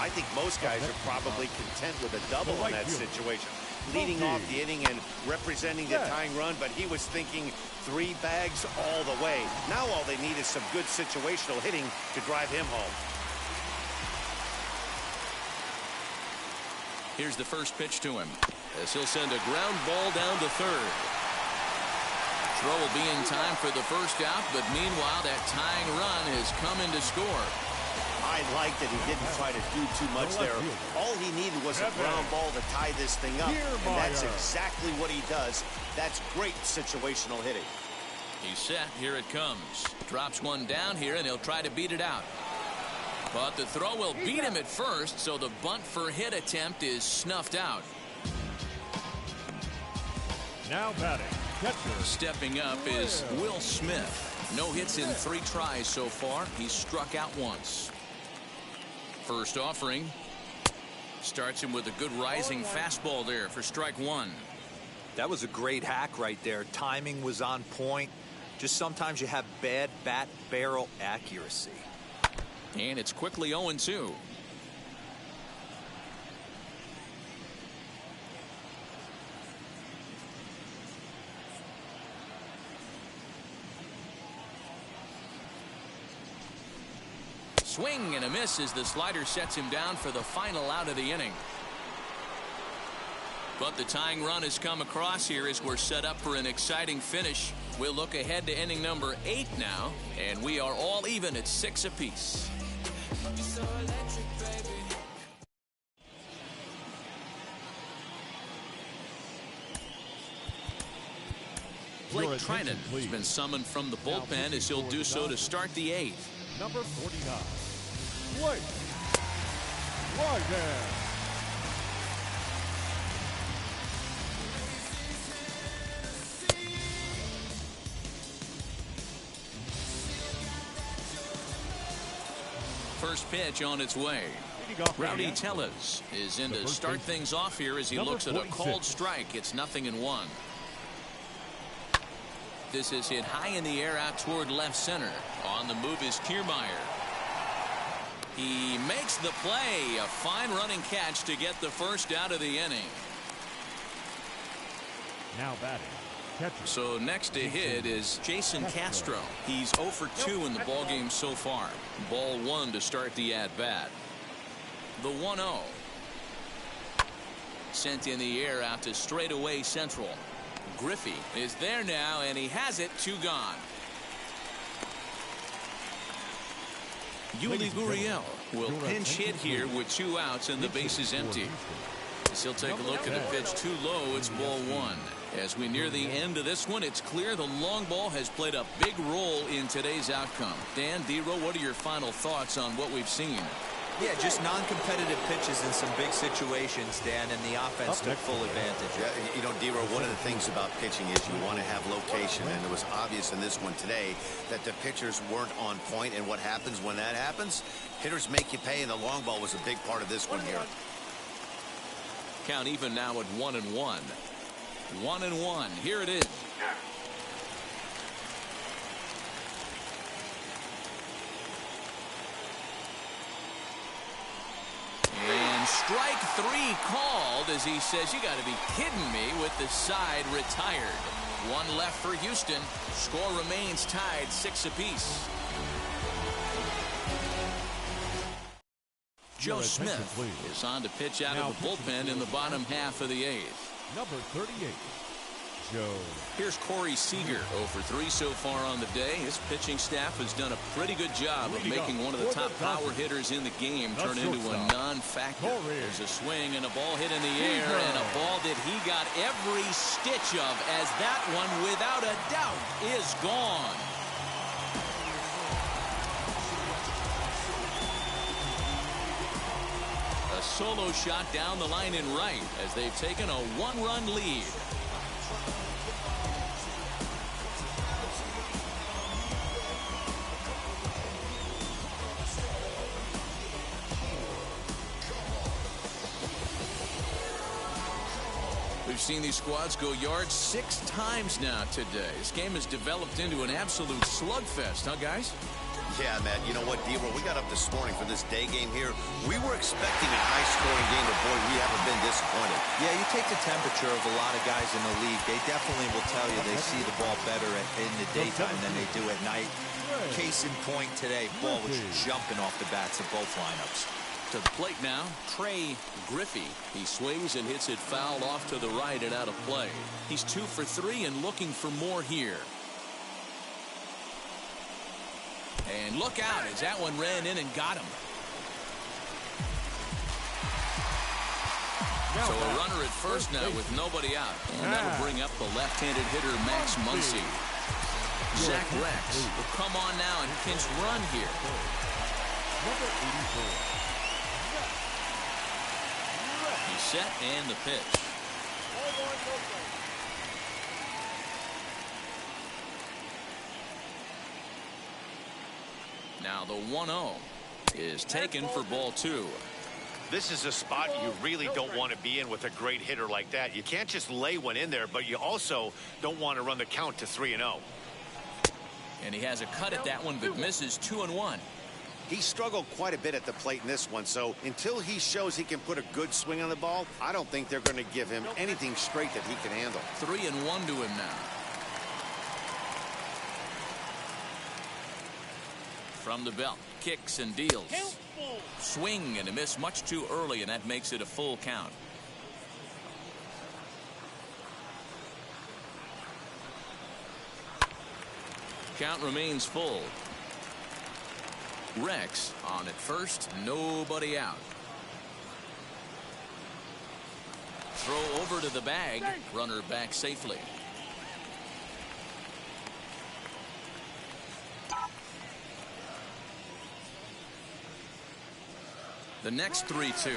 I think most guys are probably content with a double in that situation. Leading off the inning and representing the tying run, but he was thinking 3 bags all the way. Now all they need is some good situational hitting to drive him home. Here's the first pitch to him as he'll send a ground ball down to third. Throw will be in time for the first out, but meanwhile that tying run has come in to score. I like that he didn't try to do too much there. All he needed was a ground ball to tie this thing up, and that's exactly what he does. That's great situational hitting. He's set. Here it comes. Drops one down here, and he'll try to beat it out. But the throw will beat him at first, so the bunt for hit attempt is snuffed out. Now batting, catcher. Stepping up is Will Smith. No hits in 3 tries so far. He's struck out once. First offering. Starts him with a good rising fastball there for strike 1. That was a great hack right there. Timing was on point. Just sometimes you have bad bat barrel accuracy. And it's quickly 0-2. Swing and a miss as the slider sets him down for the final out of the inning. But the tying run has come across here as we're set up for an exciting finish. We'll look ahead to inning number 8 now, and we are all even at 6 apiece. Blake Trinan has been summoned from the bullpen as he'll do so to start the 8th. Number 49, Blake Valdez. First pitch on its way. Rowdy Tellez is in to start things off here as he looks at a called strike. It's 0-1. This is hit high in the air out toward left center. On the move is Kiermaier. He makes the play. A fine running catch to get the first out of the inning. Now batting, catcher. So next to hit is Jason Castro. He's 0 for 2 in the ballgame so far. Ball 1 to start the at-bat. The 1-0. Sent in the air out to straightaway central. Griffey is there now, and he has it. 2 gone. Yuli Gurriel will pinch hit here with 2 outs and the bases empty. As he'll take a look at a pitch too low. It's ball 1. As we near the end of this one, it's clear the long ball has played a big role in today's outcome. Dan, Dero, what are your final thoughts on what we've seen? Yeah, just non-competitive pitches in some big situations, Dan, and the offense took full advantage. Yeah, you know, Dero, one of the things about pitching is you want to have location, and it was obvious in this one today that the pitchers weren't on point, and what happens when that happens? Hitters make you pay, and the long ball was a big part of this one here. Count even now at 1-1. 1-1. Here it is. And strike 3 called as he says, you got to be kidding me, with the side retired. 1 left for Houston. Score remains tied 6 apiece. Joe Smith is on to pitch out of the bullpen in the bottom half of the 8th. Number 38, Joe. Here's Corey Seager, 0 for 3 so far on the day. His pitching staff has done a pretty good job of making one of the top power hitters in the game turn into a non-factor. There's a swing and a ball hit in the air, and a ball that he got every stitch of, as that one, without a doubt, is gone. A solo shot down the line in right as they've taken a 1-run lead. We've seen these squads go yards 6 times now today. This game has developed into an absolute slugfest, huh, guys? Yeah, Matt, you know what, Dero, we got up this morning for this day game here. We were expecting a high-scoring game, but, boy, we haven't been disappointed. Yeah, you take the temperature of a lot of guys in the league. They definitely will tell you they see the ball better in the daytime than they do at night. Case in point today, ball was jumping off the bats of both lineups. To the plate now, Trey Griffey. He swings and hits it foul off to the right and out of play. He's 2 for 3 and looking for more here. And look out as that one ran in and got him. So a runner at first now with nobody out. And that'll bring up the left-handed hitter Max Muncy. Zach Rex will come on now and pinch run here. Number 84. He's set and the pitch. Now the 1-0 is taken for ball 2. This is a spot you really don't want to be in with a great hitter like that. You can't just lay one in there, but you also don't want to run the count to 3-0. And he has a cut at that one, but misses 2-1. He struggled quite a bit at the plate in this one, so until he shows he can put a good swing on the ball, I don't think they're going to give him anything straight that he can handle. 3-1 to him now. From the belt, kicks and deals. Swing and a miss much too early, and that makes it a full count. Count remains full. Rex on at first, nobody out. Throw over to the bag, runner back safely. The next 3-2.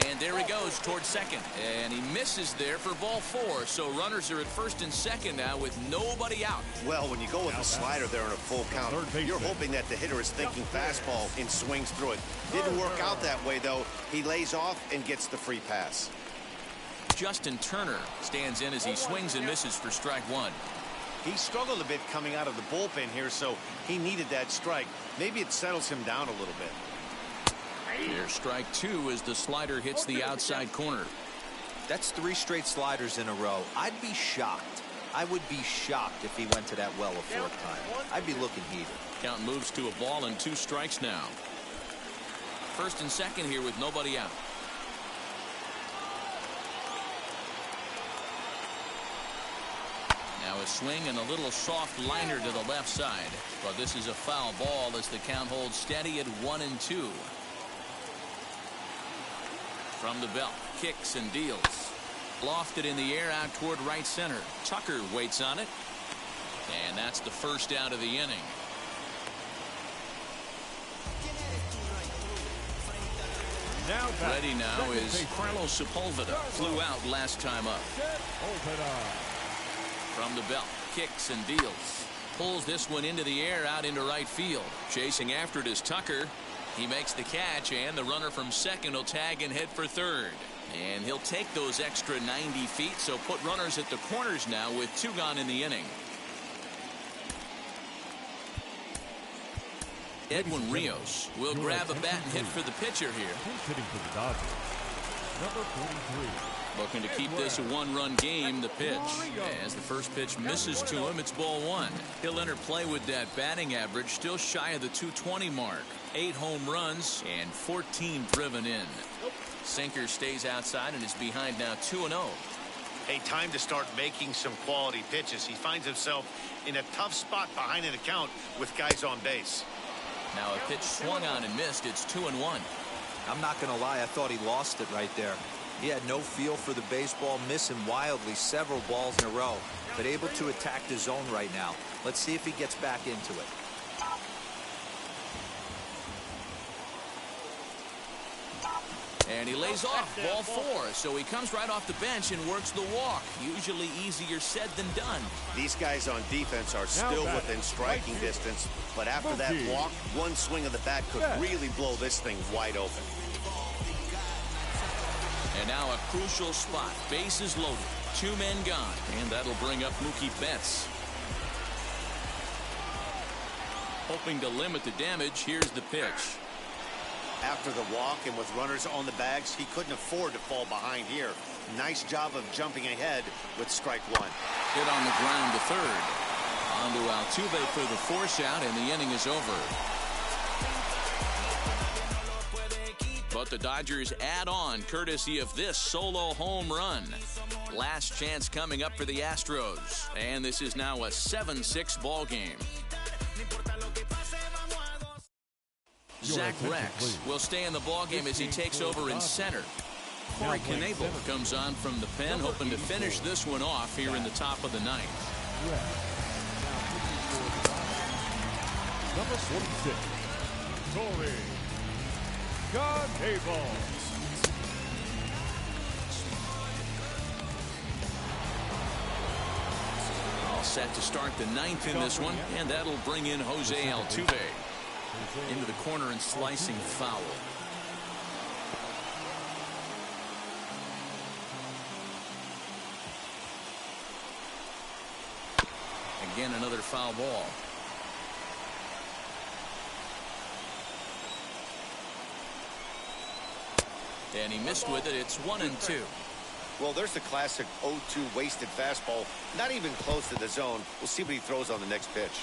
And there he goes towards second. And he misses there for ball 4. So runners are at first and second now with nobody out. Well, when you go with a slider there in a full count, you're hoping that the hitter is thinking fastball and swings through it. Didn't work out that way, though. He lays off and gets the free pass. Justin Turner stands in as he swings and misses for strike 1. He struggled a bit coming out of the bullpen here, so he needed that strike. Maybe it settles him down a little bit. There's strike 2 as the slider hits the outside corner. That's 3 straight sliders in a row. I'd be shocked. I would be shocked if he went to that well a 4th time. I'd be looking heated. Count moves to a ball and 2 strikes now. First and second here with nobody out. Now a swing and a little soft liner to the left side. But this is a foul ball as the count holds steady at 1-2. From the belt, kicks and deals. Lofted in the air out toward right center. Tucker waits on it. And that's the first out of the inning. Ready now is Carlos Sepulveda. Flew out last time up. From the belt, kicks and deals. Pulls this one into the air out into right field. Chasing after it is Tucker. He makes the catch, and the runner from second will tag and head for third. And he'll take those extra 90 feet, so put runners at the corners now with 2 gone in the inning. Edwin Rios will grab a bat and hit for the pitcher here. Hitting for the Dodgers. Number 43. Looking to keep this a 1-run game. The pitch. As the first pitch misses to him, it's ball 1. He'll enter play with that batting average, still shy of the 220 mark. 8 home runs and 14 driven in. Sinker stays outside and is behind now 2-0. Hey, time to start making some quality pitches. He finds himself in a tough spot behind an account with guys on base. Now a pitch swung on and missed. It's 2-1. I'm not going to lie. I thought he lost it right there. He had no feel for the baseball, missing wildly several balls in a row, but able to attack the zone right now. Let's see if he gets back into it. And he lays off ball 4, so he comes right off the bench and works the walk. Usually easier said than done. These guys on defense are still within striking distance, but after that walk, one swing of the bat could really blow this thing wide open. And now a crucial spot. Bases loaded. 2 men gone. And that'll bring up Mookie Betts. Hoping to limit the damage. Here's the pitch. After the walk and with runners on the bags, he couldn't afford to fall behind here. Nice job of jumping ahead with strike 1. Hit on the ground to third. On to Altuve for the force out, and the inning is over. But the Dodgers add on courtesy of this solo home run. Last chance coming up for the Astros. And this is now a 7-6 ball game. Zach Rex will stay in the ball game as he takes over in center. Corey Knebel comes on from the pen, hoping to finish this one off here in the top of the ninth. Number 46, Corey Knebel. All set to start the ninth in this one, and that'll bring in Jose Altuve into the corner and slicing foul. Again, another foul ball. And he missed with it. It's 1-2. Well, there's the classic 0-2 wasted fastball. Not even close to the zone. We'll see what he throws on the next pitch.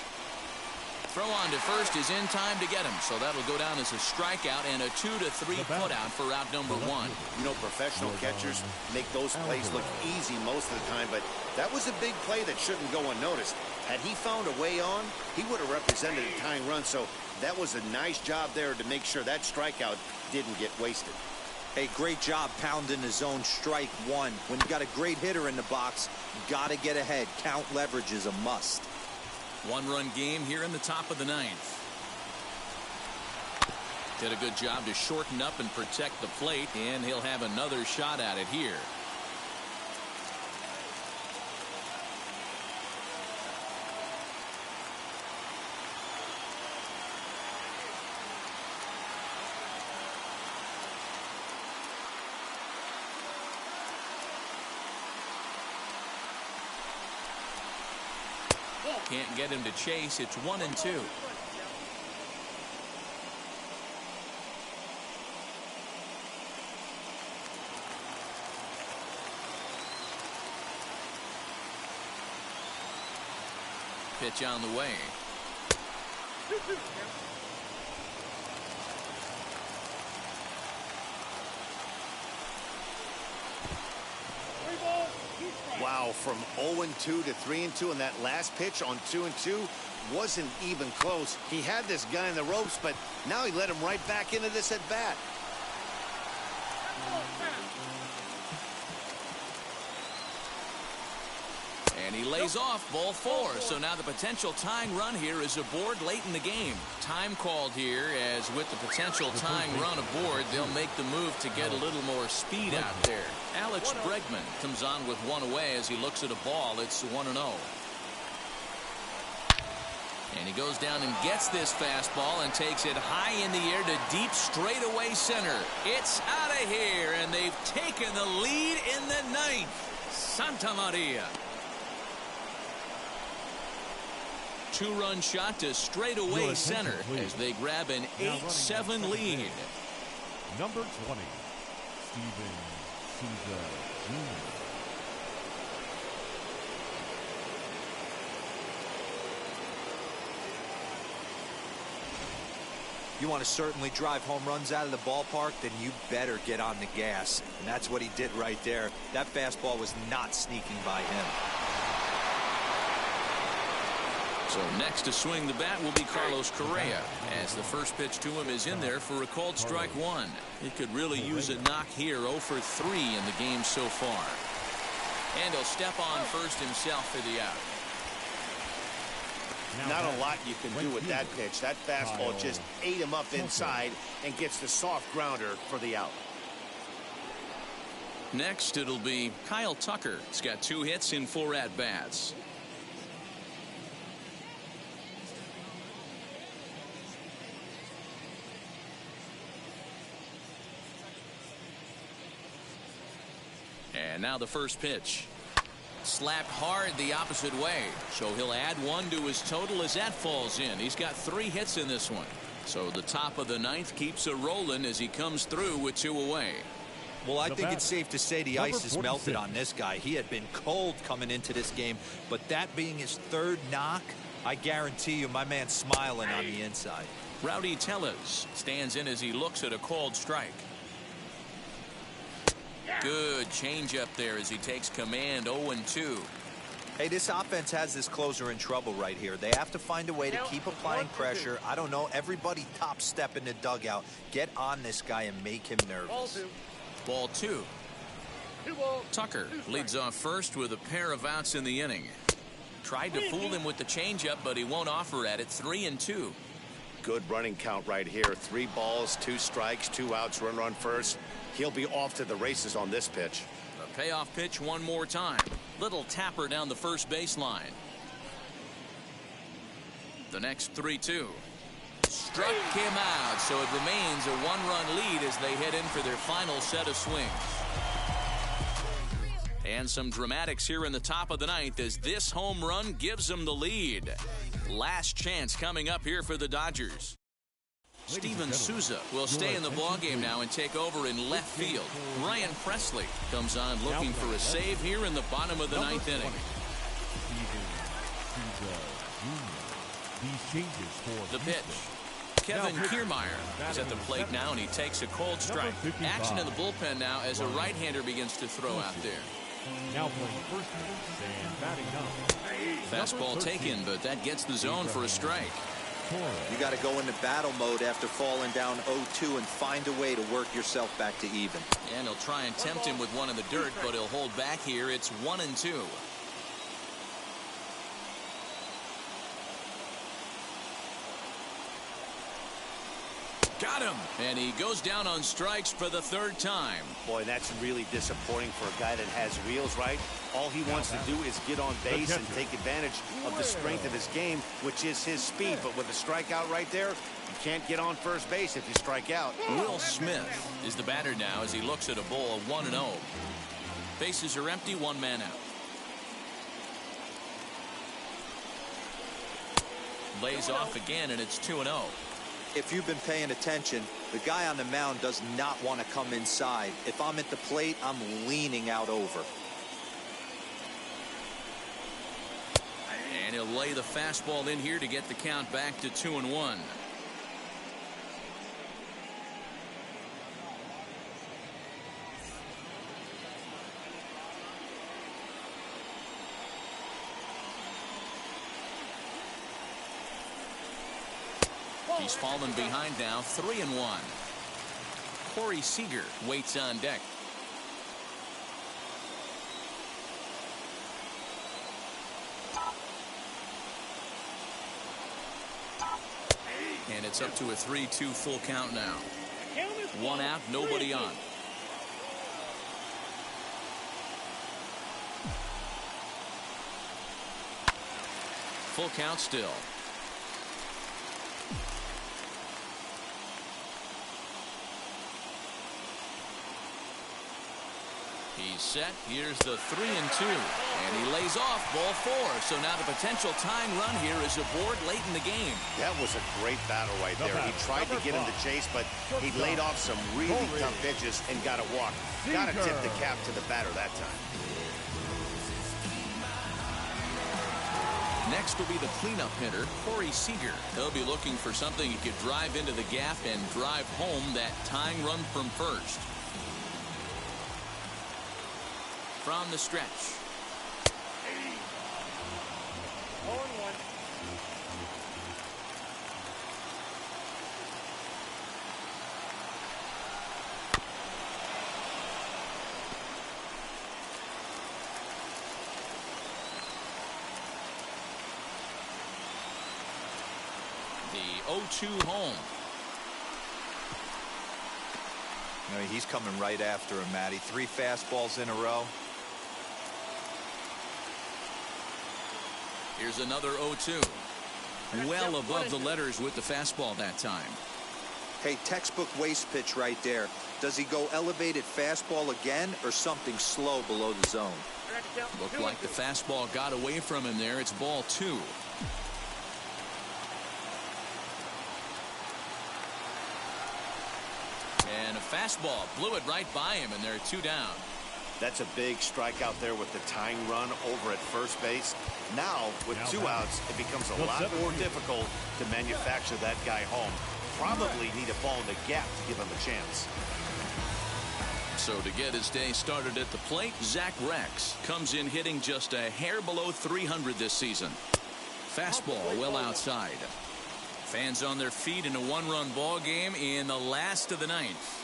Throw on to first is in time to get him, so that'll go down as a strikeout and a 2-3 putout for out number one. You know, professional catchers make those plays look easy most of the time, but that was a big play that shouldn't go unnoticed. Had he found a way on, he would have represented a tying run, so that was a nice job there to make sure that strikeout didn't get wasted. Hey, great job pounding the zone strike one. When you got a great hitter in the box, got to get ahead. Count leverage is a must. One-run game here in the top of the ninth. Did a good job to shorten up and protect the plate, and he'll have another shot at it here. Can't get him to chase. It's 1-2. Pitch on the way. Wow, from 0-2 to 3-2, and that last pitch on 2-2 wasn't even close. He had this guy in the ropes, but now he let him right back into this at bat. And he lays off ball four. So now the potential tying run here is aboard late in the game. Time called here, as with the potential tying run aboard, they'll make the move to get a little more speed out there. Alex Bregman comes on with one away as he looks at a ball. It's 1-0. And he goes down and gets this fastball and takes it high in the air to deep straightaway center. It's out of here, and they've taken the lead in the ninth. Santa Maria. Two-run shot to straightaway center as they grab an 8-7 lead. Number 20, Steven Souza Jr. You want to certainly drive home runs out of the ballpark, then you better get on the gas. And that's what he did right there. That fastball was not sneaking by him. So next to swing the bat will be Carlos Correa, as the first pitch to him is in there for a called strike one. He could really use a knock here. 0 for 3 in the game so far. And he'll step on first himself for the out. Not a lot you can do with that pitch. That fastball just ate him up inside and gets the soft grounder for the out. Next it'll be Kyle Tucker. He's got 2 hits in 4 at-bats. And now the first pitch. Slapped hard the opposite way. So he'll add 1 to his total as that falls in. He's got 3 hits in this one. So the top of the ninth keeps it rolling as he comes through with 2 away. Well, I think it's safe to say the ice is melted on this guy. He had been cold coming into this game, but that being his 3rd knock, I guarantee you my man's smiling on the inside. Rowdy Tellez stands in as he looks at a called strike. Good changeup there as he takes command. 0-2. Hey, this offense has this closer in trouble right here. They have to find a way to keep applying pressure. I don't know. Everybody top step in the dugout. Get on this guy and make him nervous. Ball 2. Tucker leads off first with a pair of outs in the inning. Tried to fool him with the changeup, but he won't offer at it. 3-2. Good running count right here. 3 balls, 2 strikes, 2 outs, runner on first. He'll be off to the races on this pitch. A payoff pitch one more time. Little tapper down the first baseline. The next 3-2. Struck him out, so it remains a 1-run lead as they head in for their final set of swings. And some dramatics here in the top of the 9th as this home run gives them the lead. Last chance coming up here for the Dodgers. Steven Souza will stay in the ballgame now and take over in left field. Ryan Presley comes on looking for a save here in the bottom of the 9th inning. The pitch. Kevin Kiermaier is at the plate now, and he takes a cold strike. Action in the bullpen now as a right-hander begins to throw out there. Now playing first base and batting up. Fastball taken, but that gets the zone for a strike. You got to go into battle mode after falling down 0-2 and find a way to work yourself back to even. And he'll try and tempt him with one in the dirt, but he'll hold back here. It's 1-2. Got him. And he goes down on strikes for the 3rd time. Boy, that's really disappointing for a guy that has wheels, right? All he wants to do is get on base and take advantage of the strength of his game, which is his speed. But with a strikeout right there, you can't get on first base if you strike out. Will Smith is the batter now as he looks at a ball of 1-0. Bases are empty, 1 man out. Lays off again, and it's 2-0. If you've been paying attention, the guy on the mound does not want to come inside. If I'm at the plate, I'm leaning out over. And he'll lay the fastball in here to get the count back to 2-1. He's fallen behind now, 3-1. Corey Seager waits on deck. And it's up to a 3-2 full count now. 1 out, nobody on. Full count still. He's set. Here's the 3-2. And he lays off ball 4. So now the potential tying run here is aboard late in the game. That was a great battle right there. He tried to get him to chase, but he laid off some really tough pitches and got a walk. Got to tip the cap to the batter that time. Next will be the cleanup hitter, Corey Seager. He'll be looking for something he could drive into the gap and drive home that tying run from first. From the stretch. 0-1. The 0-2 home. He's coming right after him, Matty. 3 fastballs in a row. Here's another 0-2. Well above the letters with the fastball that time. Hey, textbook waste pitch right there. Does he go elevated fastball again or something slow below the zone? Looked like the fastball got away from him there. It's ball 2. And a fastball blew it right by him, and they're 2 down. That's a big strikeout there with the tying run over at first base. Now, with 2 outs, it becomes a lot more difficult to manufacture that guy home. Probably need a ball in the gap to give him a chance. So to get his day started at the plate, Zach Rex comes in hitting just a hair below 300 this season. Fastball well outside. Fans on their feet in a one-run ball game in the last of the ninth.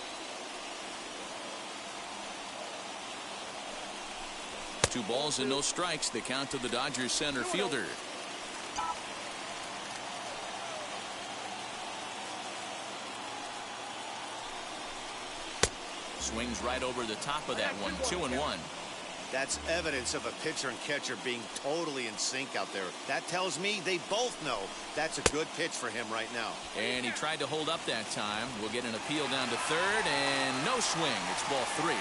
2 balls and no strikes. The count to the Dodgers center fielder. Swings right over the top of that one. 2-1. That's evidence of a pitcher and catcher being totally in sync out there. That tells me they both know that's a good pitch for him right now. And he tried to hold up that time. We'll get an appeal down to third, and no swing. It's ball 3.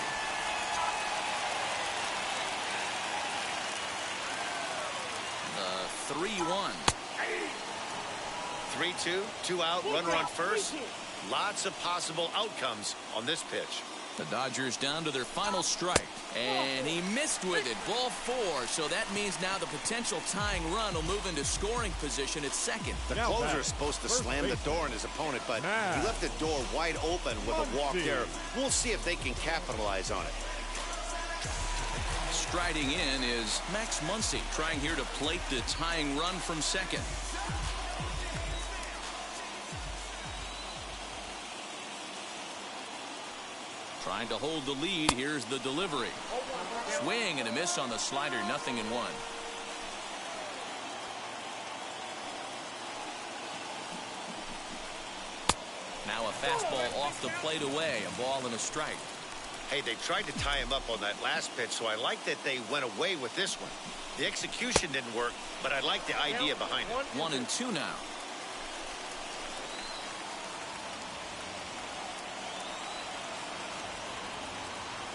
The 3-1. 3-2, 2 out, runner on first. Lots of possible outcomes on this pitch. The Dodgers down to their final strike. And he missed with it. Ball 4. So that means now the potential tying run will move into scoring position at second. The closer is supposed to slam the door on his opponent, but he left the door wide open with a walk there. We'll see if they can capitalize on it. Striding in is Max Muncy, trying here to plate the tying run from second. Trying to hold the lead. Here's the delivery. Swing and a miss on the slider. 0-1. Now a fastball off the plate away. A ball and a strike. Hey, they tried to tie him up on that last pitch, so I like that they went away with this one. The execution didn't work, but I like the idea behind it. 1-2 now.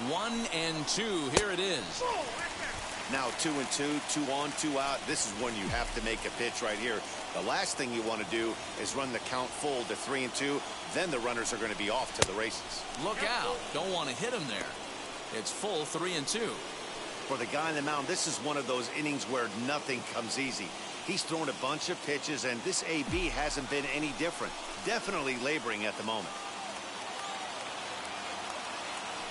1-2. Here it is. Now 2-2, 2 on, 2 out. This is when you have to make a pitch right here. The last thing you want to do is run the count full to 3-2. Then the runners are going to be off to the races. Look out. Don't want to hit him there. It's full 3-2. For the guy on the mound, this is one of those innings where nothing comes easy. He's thrown a bunch of pitches, and this AB hasn't been any different. Definitely laboring at the moment.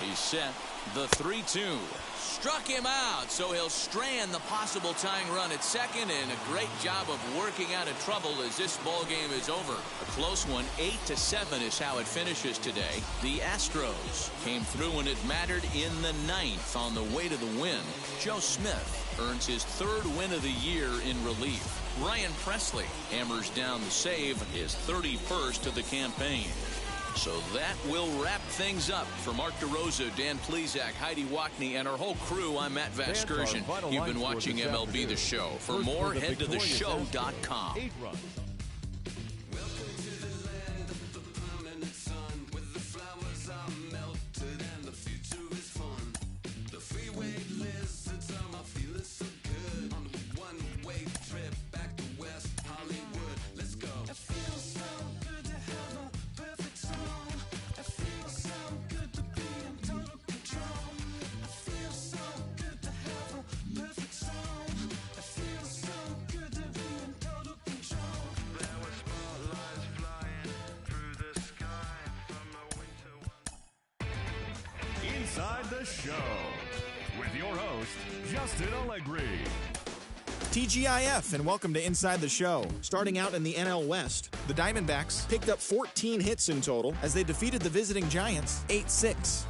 He's set. The 3-2. Struck him out, so he'll strand the possible tying run at second, and a great job of working out of trouble as this ball game is over. A close one. 8-7 is how it finishes today. The Astros came through when it mattered in the ninth on the way to the win. Joe Smith earns his 3rd win of the year in relief. Ryan Presley hammers down the save, his 31st of the campaign. So that will wrap things up. For Mark DeRosa, Dan Plesac, Heidi Wackney, and our whole crew, I'm Matt Vasgersian. You've been watching MLB The Show. For more, head to theshow.com. Inside the Show with your host, Justin Allegri. TGIF and welcome to Inside the Show. Starting out in the NL West, the Diamondbacks picked up 14 hits in total as they defeated the visiting Giants 8-6.